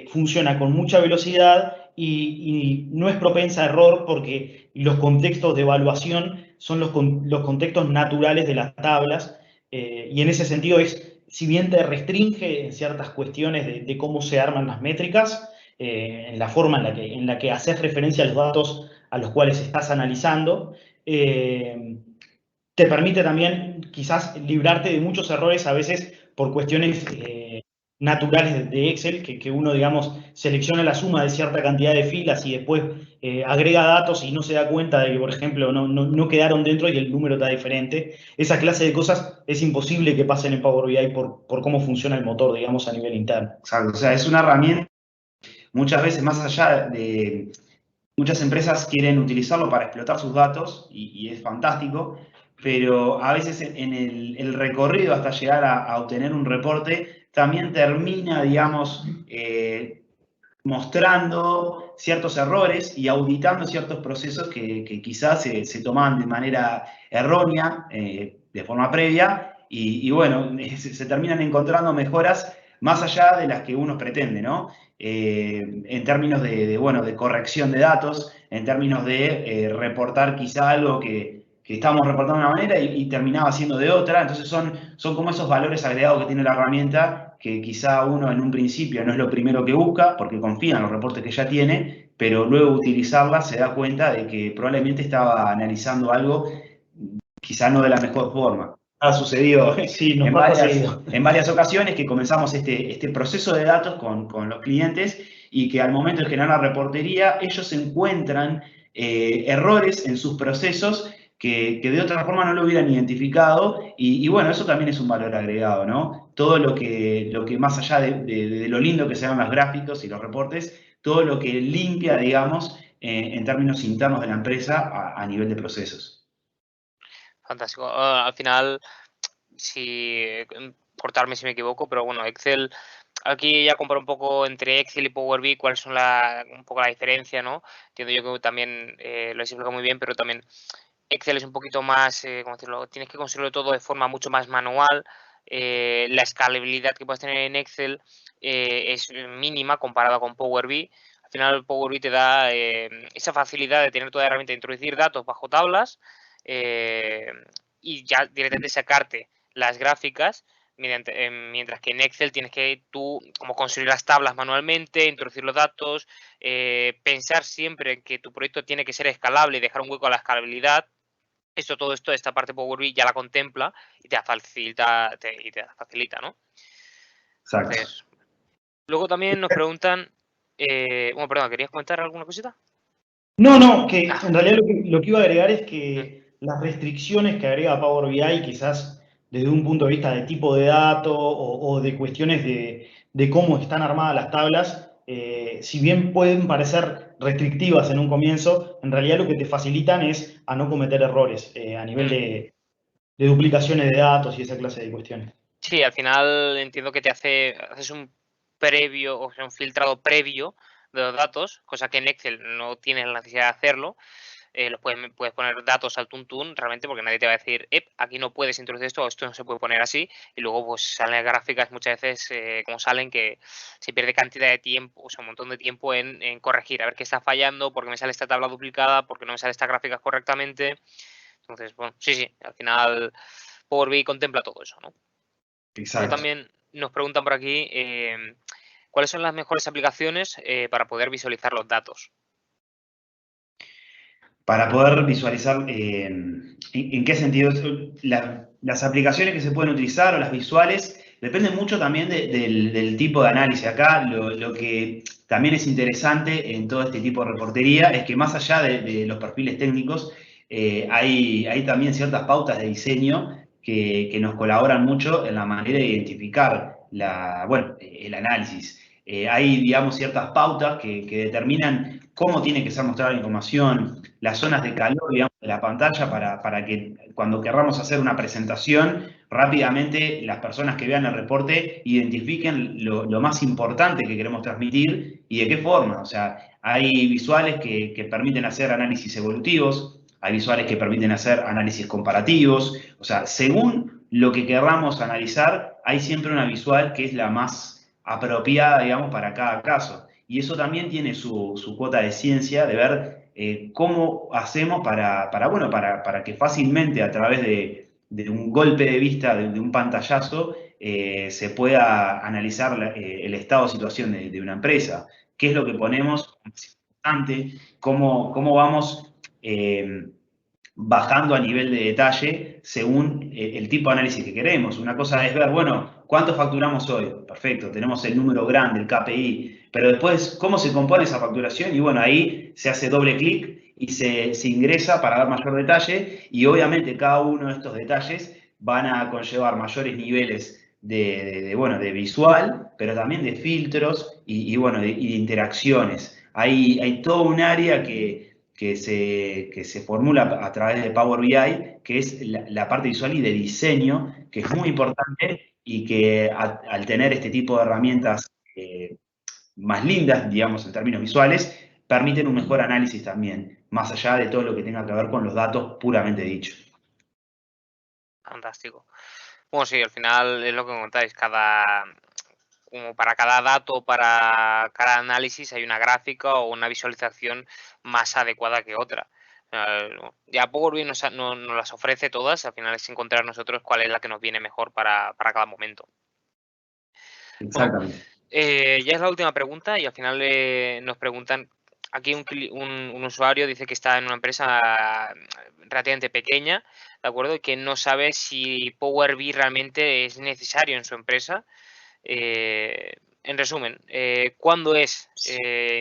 funciona con mucha velocidad y no es propensa a error porque los contextos de evaluación son los contextos naturales de las tablas y en ese sentido si bien te restringe en ciertas cuestiones de cómo se arman las métricas, en la forma en la que haces referencia a los datos a los cuales estás analizando, te permite también quizás librarte de muchos errores a veces por cuestiones naturales de Excel, que uno, digamos, selecciona la suma de cierta cantidad de filas y después agrega datos y no se da cuenta de que, por ejemplo, no quedaron dentro y el número está diferente. Esa clase de cosas es imposible que pasen en Power BI por cómo funciona el motor, digamos, a nivel interno. Exacto, o sea, es una herramienta muchas veces más allá de... Muchas empresas quieren utilizarlo para explotar sus datos y es fantástico, pero a veces en el recorrido hasta llegar a obtener un reporte también termina, digamos, mostrando ciertos errores y auditando ciertos procesos que quizás se tomaban de manera errónea, de forma previa, y bueno, se terminan encontrando mejoras más allá de las que uno pretende, ¿no? En términos bueno, de corrección de datos, en términos de reportar quizá algo que estábamos reportando de una manera y terminaba siendo de otra. Entonces son como esos valores agregados que tiene la herramienta que quizá uno en un principio no es lo primero que busca porque confía en los reportes que ya tiene, pero luego utilizarla se da cuenta de que probablemente estaba analizando algo quizá no de la mejor forma. Ha sucedido Sí, nos pasa seguido. en varias ocasiones que comenzamos este proceso de datos con los clientes y que al momento de generar la reportería ellos encuentran errores en sus procesos que de otra forma no lo hubieran identificado y bueno, eso también es un valor agregado, ¿no? Todo lo que más allá de lo lindo que sean los gráficos y los reportes, todo lo que limpia, digamos, en términos internos de la empresa a nivel de procesos. Fantástico. Al final, cortarme si me equivoco, pero bueno, Excel, aquí ya comparo un poco entre Excel y Power BI cuáles son un poco la diferencia, ¿no? Entiendo yo que también lo he explicado muy bien, pero también Excel es un poquito más, ¿cómo decirlo? Tienes que construirlo todo de forma mucho más manual. La escalabilidad que puedes tener en Excel es mínima comparada con Power BI. Al final, Power BI te da esa facilidad de tener toda la herramienta de introducir datos bajo tablas y ya directamente sacarte las gráficas, mientras que en Excel tienes que tú como construir las tablas manualmente, introducir los datos, pensar siempre en que tu proyecto tiene que ser escalable y dejar un hueco a la escalabilidad. Todo esto, esta parte Power BI ya la contempla y te facilita, ¿no? Exacto. Entonces, luego también nos preguntan, bueno, perdón, ¿querías comentar alguna cosita? No, que en realidad lo que iba a agregar es que las restricciones que agrega Power BI, quizás desde un punto de vista de tipo de dato o de cuestiones de cómo están armadas las tablas, si bien pueden parecer restrictivas en un comienzo, en realidad lo que te facilitan es a no cometer errores a nivel de duplicaciones de datos y esa clase de cuestiones. Sí, al final entiendo que haces un previo, o sea, un filtrado previo de los datos, cosa que en Excel no tienes la necesidad de hacerlo. Puedes poner datos al tuntún realmente porque nadie te va a decir, aquí no puedes introducir esto o esto no se puede poner así. Y luego pues salen gráficas muchas veces como salen que se pierde cantidad de tiempo, o sea, un montón de tiempo en corregir, a ver qué está fallando, porque me sale esta tabla duplicada, porque no me sale esta gráfica correctamente. Entonces, bueno, sí, al final Power BI contempla todo eso, ¿no? Luego Exacto. también nos preguntan por aquí cuáles son las mejores aplicaciones para poder visualizar los datos. Para poder visualizar, ¿en qué sentido? Las aplicaciones que se pueden utilizar o las visuales dependen mucho también del tipo de análisis. Acá lo que también es interesante en todo este tipo de reportería es que más allá de los perfiles técnicos, hay también ciertas pautas de diseño que nos colaboran mucho en la manera de identificar el análisis. Hay, digamos, ciertas pautas que determinan cómo tiene que ser mostrada la información, las zonas de calor, digamos, de la pantalla para que cuando querramos hacer una presentación, rápidamente las personas que vean el reporte identifiquen lo más importante que queremos transmitir y de qué forma. O sea, hay visuales que permiten hacer análisis evolutivos, hay visuales que permiten hacer análisis comparativos. O sea, según lo que querramos analizar, hay siempre una visual que es la más apropiada, digamos, para cada caso. Y eso también tiene su cuota de ciencia, de ver cómo hacemos para que fácilmente a través de un golpe de vista, de un pantallazo, se pueda analizar el estado de situación de una empresa. ¿Qué es lo que ponemos como importante? ¿Cómo vamos bajando a nivel de detalle según el tipo de análisis que queremos? Una cosa es ver, bueno, ¿cuánto facturamos hoy? Perfecto, tenemos el número grande, el KPI, pero después, ¿cómo se compone esa facturación? Y bueno, ahí se hace doble clic y se ingresa para dar mayor detalle y obviamente cada uno de estos detalles van a conllevar mayores niveles bueno, de visual, pero también de filtros bueno, y de interacciones. Hay todo un área que se formula a través de Power BI, que es la parte visual y de diseño, que es muy importante y que al tener este tipo de herramientas más lindas, digamos, en términos visuales, permiten un mejor análisis también, más allá de todo lo que tenga que ver con los datos puramente dichos. Fantástico. Bueno, sí, al final es lo que contáis, como para cada dato, para cada análisis hay una gráfica o una visualización más adecuada que otra. Ya Power BI nos las ofrece todas, al final es encontrar nosotros cuál es la que nos viene mejor para cada momento. Bueno, Exactamente. ya es la última pregunta y al final nos preguntan, aquí un usuario dice que está en una empresa relativamente pequeña, ¿de acuerdo? Y que no sabe si Power BI realmente es necesario en su empresa. En resumen, ¿cuándo es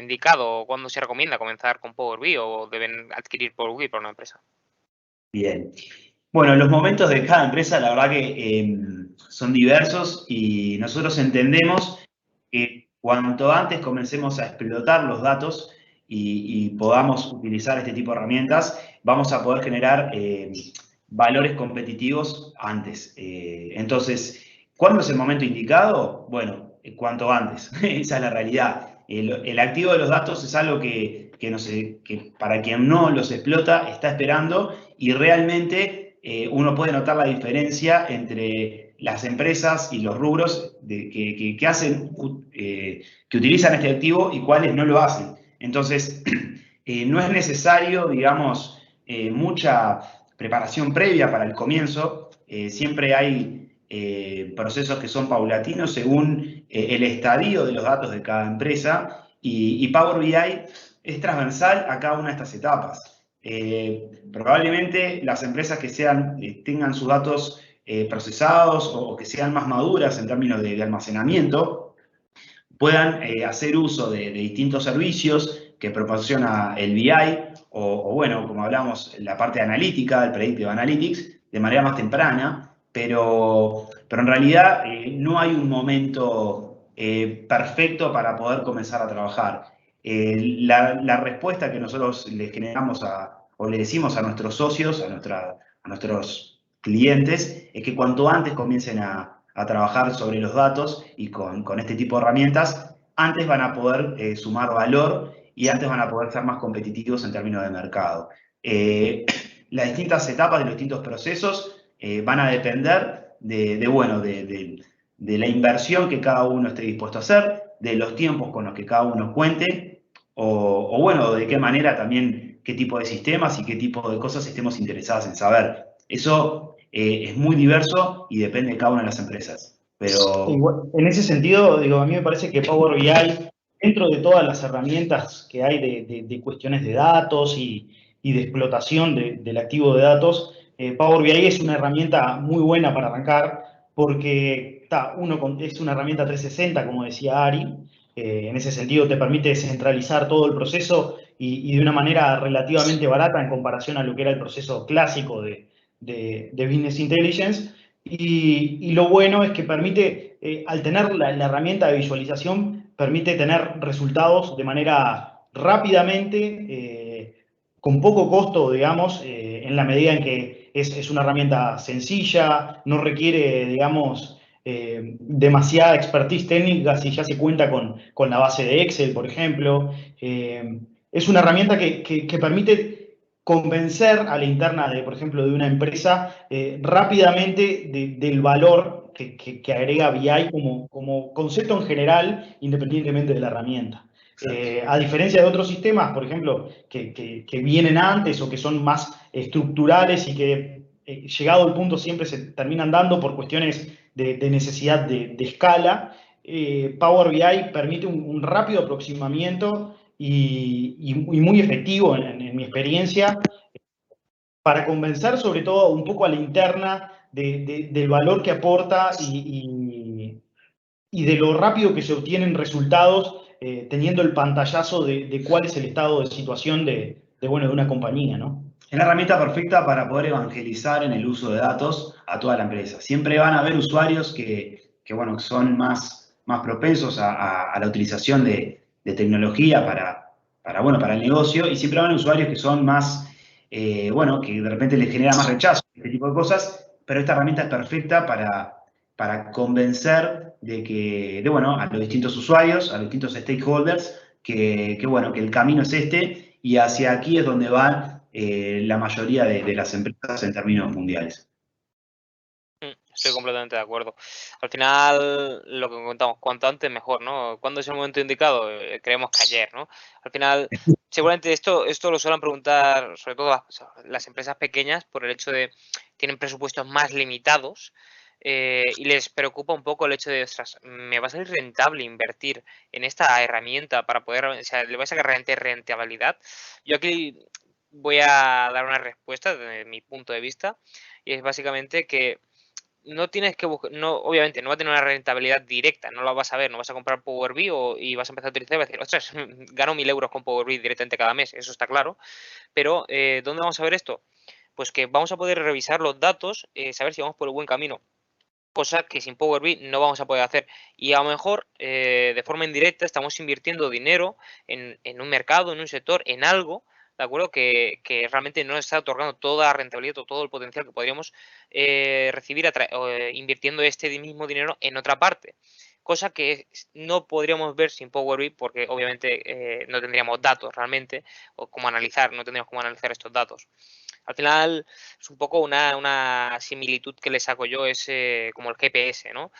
indicado o cuándo se recomienda comenzar con Power BI o deben adquirir Power BI para una empresa? Bien. Bueno, los momentos de cada empresa, la verdad que son diversos y nosotros entendemos que cuanto antes comencemos a explotar los datos y podamos utilizar este tipo de herramientas, vamos a poder generar valores competitivos antes. Entonces, ¿cuándo es el momento indicado? Bueno, cuanto antes. Esa es la realidad. El activo de los datos es algo que para quien no los explota está esperando y realmente uno puede notar la diferencia entre las empresas y los rubros que hacen, que utilizan este activo y cuáles no lo hacen. Entonces, no es necesario, digamos, mucha preparación previa para el comienzo. Siempre hay procesos que son paulatinos según el estadio de los datos de cada empresa y Power BI es transversal a cada una de estas etapas. Probablemente las empresas que tengan sus datos procesados o que sean más maduras en términos de almacenamiento, puedan hacer uso de distintos servicios que proporciona el BI o bueno, como hablamos, la parte analítica, el Predictive Analytics, de manera más temprana, pero en realidad no hay un momento perfecto para poder comenzar a trabajar. La respuesta que nosotros les generamos o le decimos a nuestros socios, a nuestros clientes, es que cuanto antes comiencen a trabajar sobre los datos y con este tipo de herramientas, antes van a poder sumar valor y antes van a poder ser más competitivos en términos de mercado. Las distintas etapas de los distintos procesos van a depender de la inversión que cada uno esté dispuesto a hacer, de los tiempos con los que cada uno cuente, o bueno, de qué manera también, qué tipo de sistemas y qué tipo de cosas estemos interesados en saber. Eso es muy diverso y depende de cada una de las empresas. Pero en ese sentido, digo, a mí me parece que Power BI, dentro de todas las herramientas que hay de cuestiones de datos y de explotación del activo de datos, Power BI es una herramienta muy buena para arrancar porque es una herramienta 360, como decía Ari. En ese sentido te permite centralizar todo el proceso y de una manera relativamente barata en comparación a lo que era el proceso clásico de Business Intelligence. Y lo bueno es que permite, al tener la herramienta de visualización, permite tener resultados de manera rápidamente, con poco costo, digamos, en la medida en que es una herramienta sencilla, no requiere, digamos, demasiada expertise técnica si ya se cuenta con la base de Excel, por ejemplo. Es una herramienta que permite convencer a la interna, por ejemplo, de una empresa rápidamente del valor que agrega BI como concepto en general, independientemente de la herramienta. A diferencia de otros sistemas, por ejemplo, que vienen antes o que son más estructurales y que llegado el punto siempre se terminan dando por cuestiones de necesidad de escala, Power BI permite un rápido aproximamiento y muy efectivo en mi experiencia para convencer sobre todo un poco a la interna del valor que aporta y de lo rápido que se obtienen resultados teniendo el pantallazo de cuál es el estado de situación de una compañía, ¿no? Es la herramienta perfecta para poder evangelizar en el uso de datos a toda la empresa. Siempre van a haber usuarios que bueno, son más propensos a la utilización de tecnología bueno, para el negocio, y siempre van usuarios que son más, bueno, que de repente les genera más rechazo, este tipo de cosas, pero esta herramienta es perfecta para convencer bueno, a los distintos usuarios, a los distintos stakeholders, bueno, que el camino es este, y hacia aquí es donde van la mayoría de las empresas en términos mundiales. Estoy completamente de acuerdo. Al final, lo que comentamos, cuanto antes mejor, ¿no? ¿Cuándo es el momento indicado? Creemos que ayer, ¿no? Al final, seguramente esto lo suelen preguntar sobre todo las empresas pequeñas por el hecho de tienen presupuestos más limitados y les preocupa un poco el hecho de, ostras, ¿me va a salir rentable invertir en esta herramienta para poder, o sea, le voy a sacar rentabilidad? Yo aquí voy a dar una respuesta desde mi punto de vista y es básicamente que no tienes que buscar, no, obviamente no va a tener una rentabilidad directa, no la vas a ver, no vas a comprar Power BI y vas a empezar a utilizar y vas a decir, ostras, gano 1000 euros con Power BI directamente cada mes, eso está claro, pero ¿dónde vamos a ver esto? Pues que vamos a poder revisar los datos, saber si vamos por el buen camino, cosa que sin Power BI no vamos a poder hacer, y a lo mejor de forma indirecta estamos invirtiendo dinero en un mercado, en un sector, en algo, ¿de acuerdo? Que realmente no está otorgando toda la rentabilidad o todo el potencial que podríamos recibir invirtiendo este mismo dinero en otra parte. Cosa que no podríamos ver sin Power BI porque obviamente no tendríamos datos realmente o cómo analizar, no tendríamos cómo analizar estos datos. Al final es un poco una similitud que le saco yo, es como el GPS, ¿no?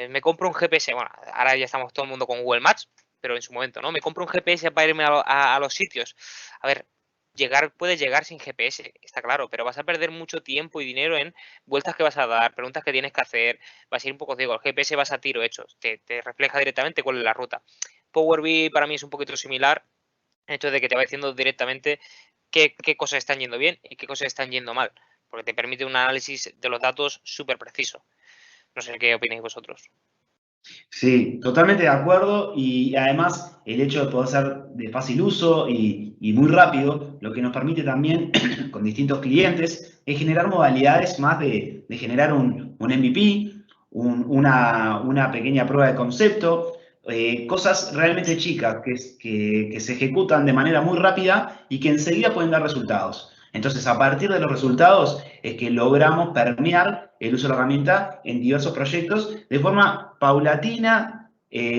Me compro un GPS, bueno, ahora ya estamos todo el mundo con Google Maps, pero en su momento, ¿no? Me compro un GPS para irme a los sitios. A ver, puedes llegar sin GPS, está claro, pero vas a perder mucho tiempo y dinero en vueltas que vas a dar, preguntas que tienes que hacer, vas a ir un poco ciego. El GPS vas a tiro hecho, te refleja directamente cuál es la ruta. Power BI para mí es un poquito similar, el hecho de que te va diciendo directamente qué cosas están yendo bien y qué cosas están yendo mal, porque te permite un análisis de los datos súper preciso. No sé qué opináis vosotros. Sí, totalmente de acuerdo, y además el hecho de poder ser de fácil uso y muy rápido, lo que nos permite también con distintos clientes es generar modalidades más de generar un MVP, una pequeña prueba de concepto, cosas realmente chicas que se ejecutan de manera muy rápida y que enseguida pueden dar resultados. Entonces, a partir de los resultados es que logramos permear el uso de la herramienta en diversos proyectos de forma paulatina,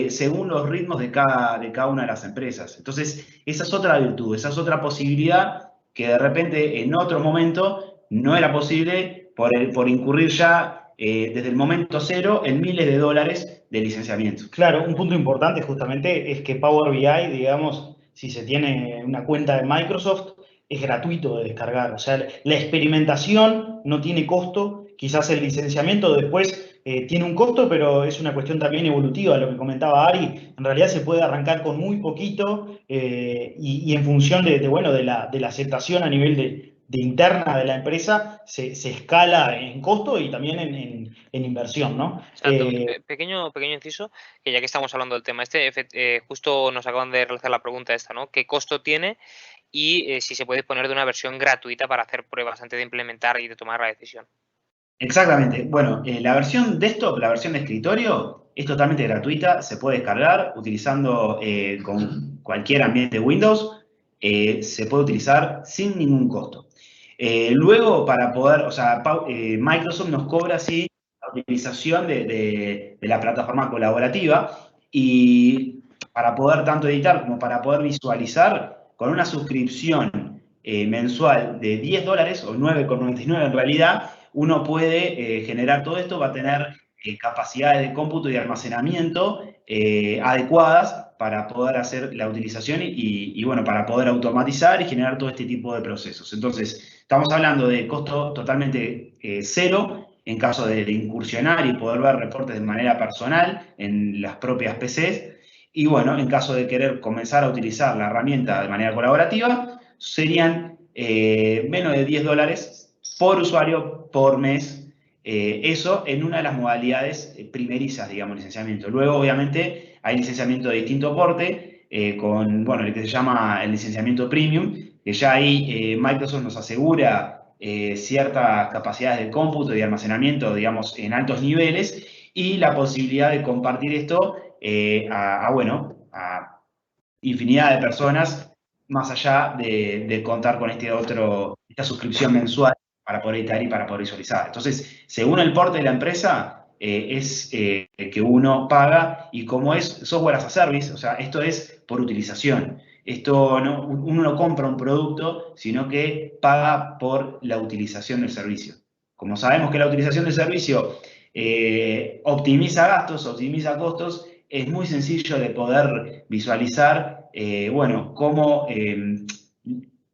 según los ritmos de cada una de las empresas. Entonces, esa es otra virtud, esa es otra posibilidad que de repente en otro momento no era posible por incurrir ya desde el momento cero en miles de dólares de licenciamiento. Claro, un punto importante justamente es que Power BI, digamos, si se tiene una cuenta de Microsoft, es gratuito de descargar. O sea, la experimentación no tiene costo, quizás el licenciamiento después tiene un costo, pero es una cuestión también evolutiva, lo que comentaba Ari. En realidad se puede arrancar con muy poquito y en función bueno, de la aceptación a nivel de interna de la empresa, se escala en costo y también en inversión, ¿no? Exacto. Pequeño inciso, que ya que estamos hablando del tema justo nos acaban de realizar la pregunta esta, ¿no? ¿Qué costo tiene? Y si se puede disponer de una versión gratuita para hacer pruebas antes de implementar y de tomar la decisión. Exactamente. Bueno, la versión desktop, la versión de escritorio, es totalmente gratuita, se puede descargar utilizando con cualquier ambiente Windows, se puede utilizar sin ningún costo. Luego, para poder, o sea, Microsoft nos cobra así la utilización de la plataforma colaborativa, y para poder tanto editar como para poder visualizar, con una suscripción mensual de $10 o 9,99 en realidad, uno puede generar todo esto, va a tener capacidades de cómputo y de almacenamiento adecuadas para poder hacer la utilización y, bueno, para poder automatizar y generar todo este tipo de procesos. Entonces, estamos hablando de costo totalmente cero en caso de incursionar y poder ver reportes de manera personal en las propias PCs. Y bueno, en caso de querer comenzar a utilizar la herramienta de manera colaborativa, serían menos de $10 por usuario por mes. Eso en una de las modalidades primerizas, digamos, licenciamiento. Luego, obviamente, hay licenciamiento de distinto porte, con, bueno, el que se llama el licenciamiento premium, que ya ahí Microsoft nos asegura ciertas capacidades de cómputo y de almacenamiento, digamos, en altos niveles, y la posibilidad de compartir esto bueno, a infinidad de personas, más allá de contar con esta suscripción mensual para poder editar y para poder visualizar. Entonces, según el porte de la empresa, es que uno paga, y como es software as a service, o sea, esto es por utilización. Esto no, uno no compra un producto, sino que paga por la utilización del servicio. Como sabemos que la utilización del servicio optimiza gastos, optimiza costos, es muy sencillo de poder visualizar, bueno, cómo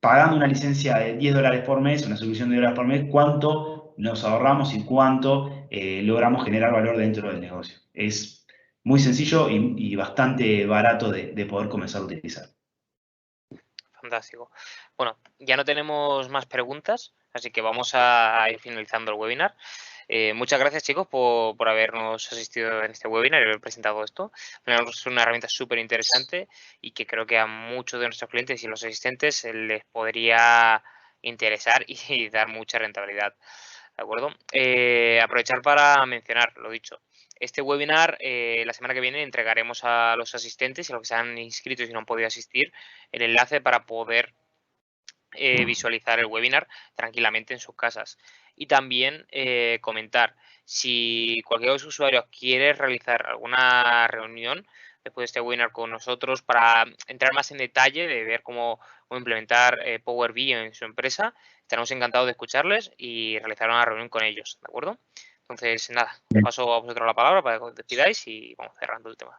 pagando una licencia de $10 por mes, una suscripción de $10 por mes, cuánto nos ahorramos y cuánto logramos generar valor dentro del negocio. Es muy sencillo y bastante barato de poder comenzar a utilizar. Fantástico. Bueno, ya no tenemos más preguntas, así que vamos a ir finalizando el webinar. Muchas gracias, chicos, por habernos asistido en este webinar y haber presentado esto. Es una herramienta súper interesante y que creo que a muchos de nuestros clientes y los asistentes les podría interesar y dar mucha rentabilidad. ¿De acuerdo? Aprovechar para mencionar, lo dicho, este webinar la semana que viene entregaremos a los asistentes y a los que se han inscrito y no han podido asistir el enlace para poder visualizar el webinar tranquilamente en sus casas. Y también comentar, si cualquier de los usuarios quiere realizar alguna reunión después de este webinar con nosotros para entrar más en detalle de ver cómo implementar Power BI en su empresa, estaremos encantados de escucharles y realizar una reunión con ellos, ¿de acuerdo? Entonces, nada, paso a vosotros la palabra para que os despidáis y vamos cerrando el tema.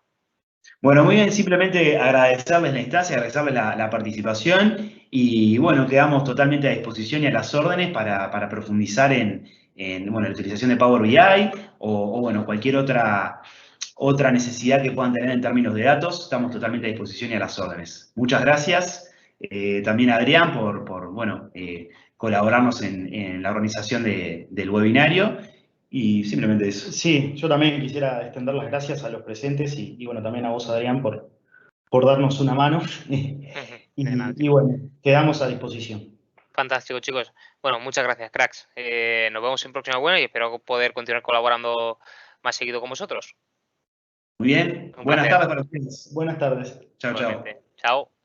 Bueno, muy bien, simplemente agradecerles la instancia, agradecerles la participación, y bueno, quedamos totalmente a disposición y a las órdenes para profundizar bueno, la utilización de Power BI o bueno, cualquier otra necesidad que puedan tener en términos de datos. Estamos totalmente a disposición y a las órdenes. Muchas gracias también a Adrián por bueno, colaborarnos en la organización del webinario. Y simplemente eso. Sí, yo también quisiera extender las gracias a los presentes y bueno, también a vos, Adrián, por darnos una mano. Y bueno, quedamos a disposición. Fantástico, chicos. Bueno, muchas gracias, cracks. Nos vemos en próxima webinar y espero poder continuar colaborando más seguido con vosotros. Muy bien. Buenas tardes para ustedes. Buenas tardes. Chao, chao. Chao.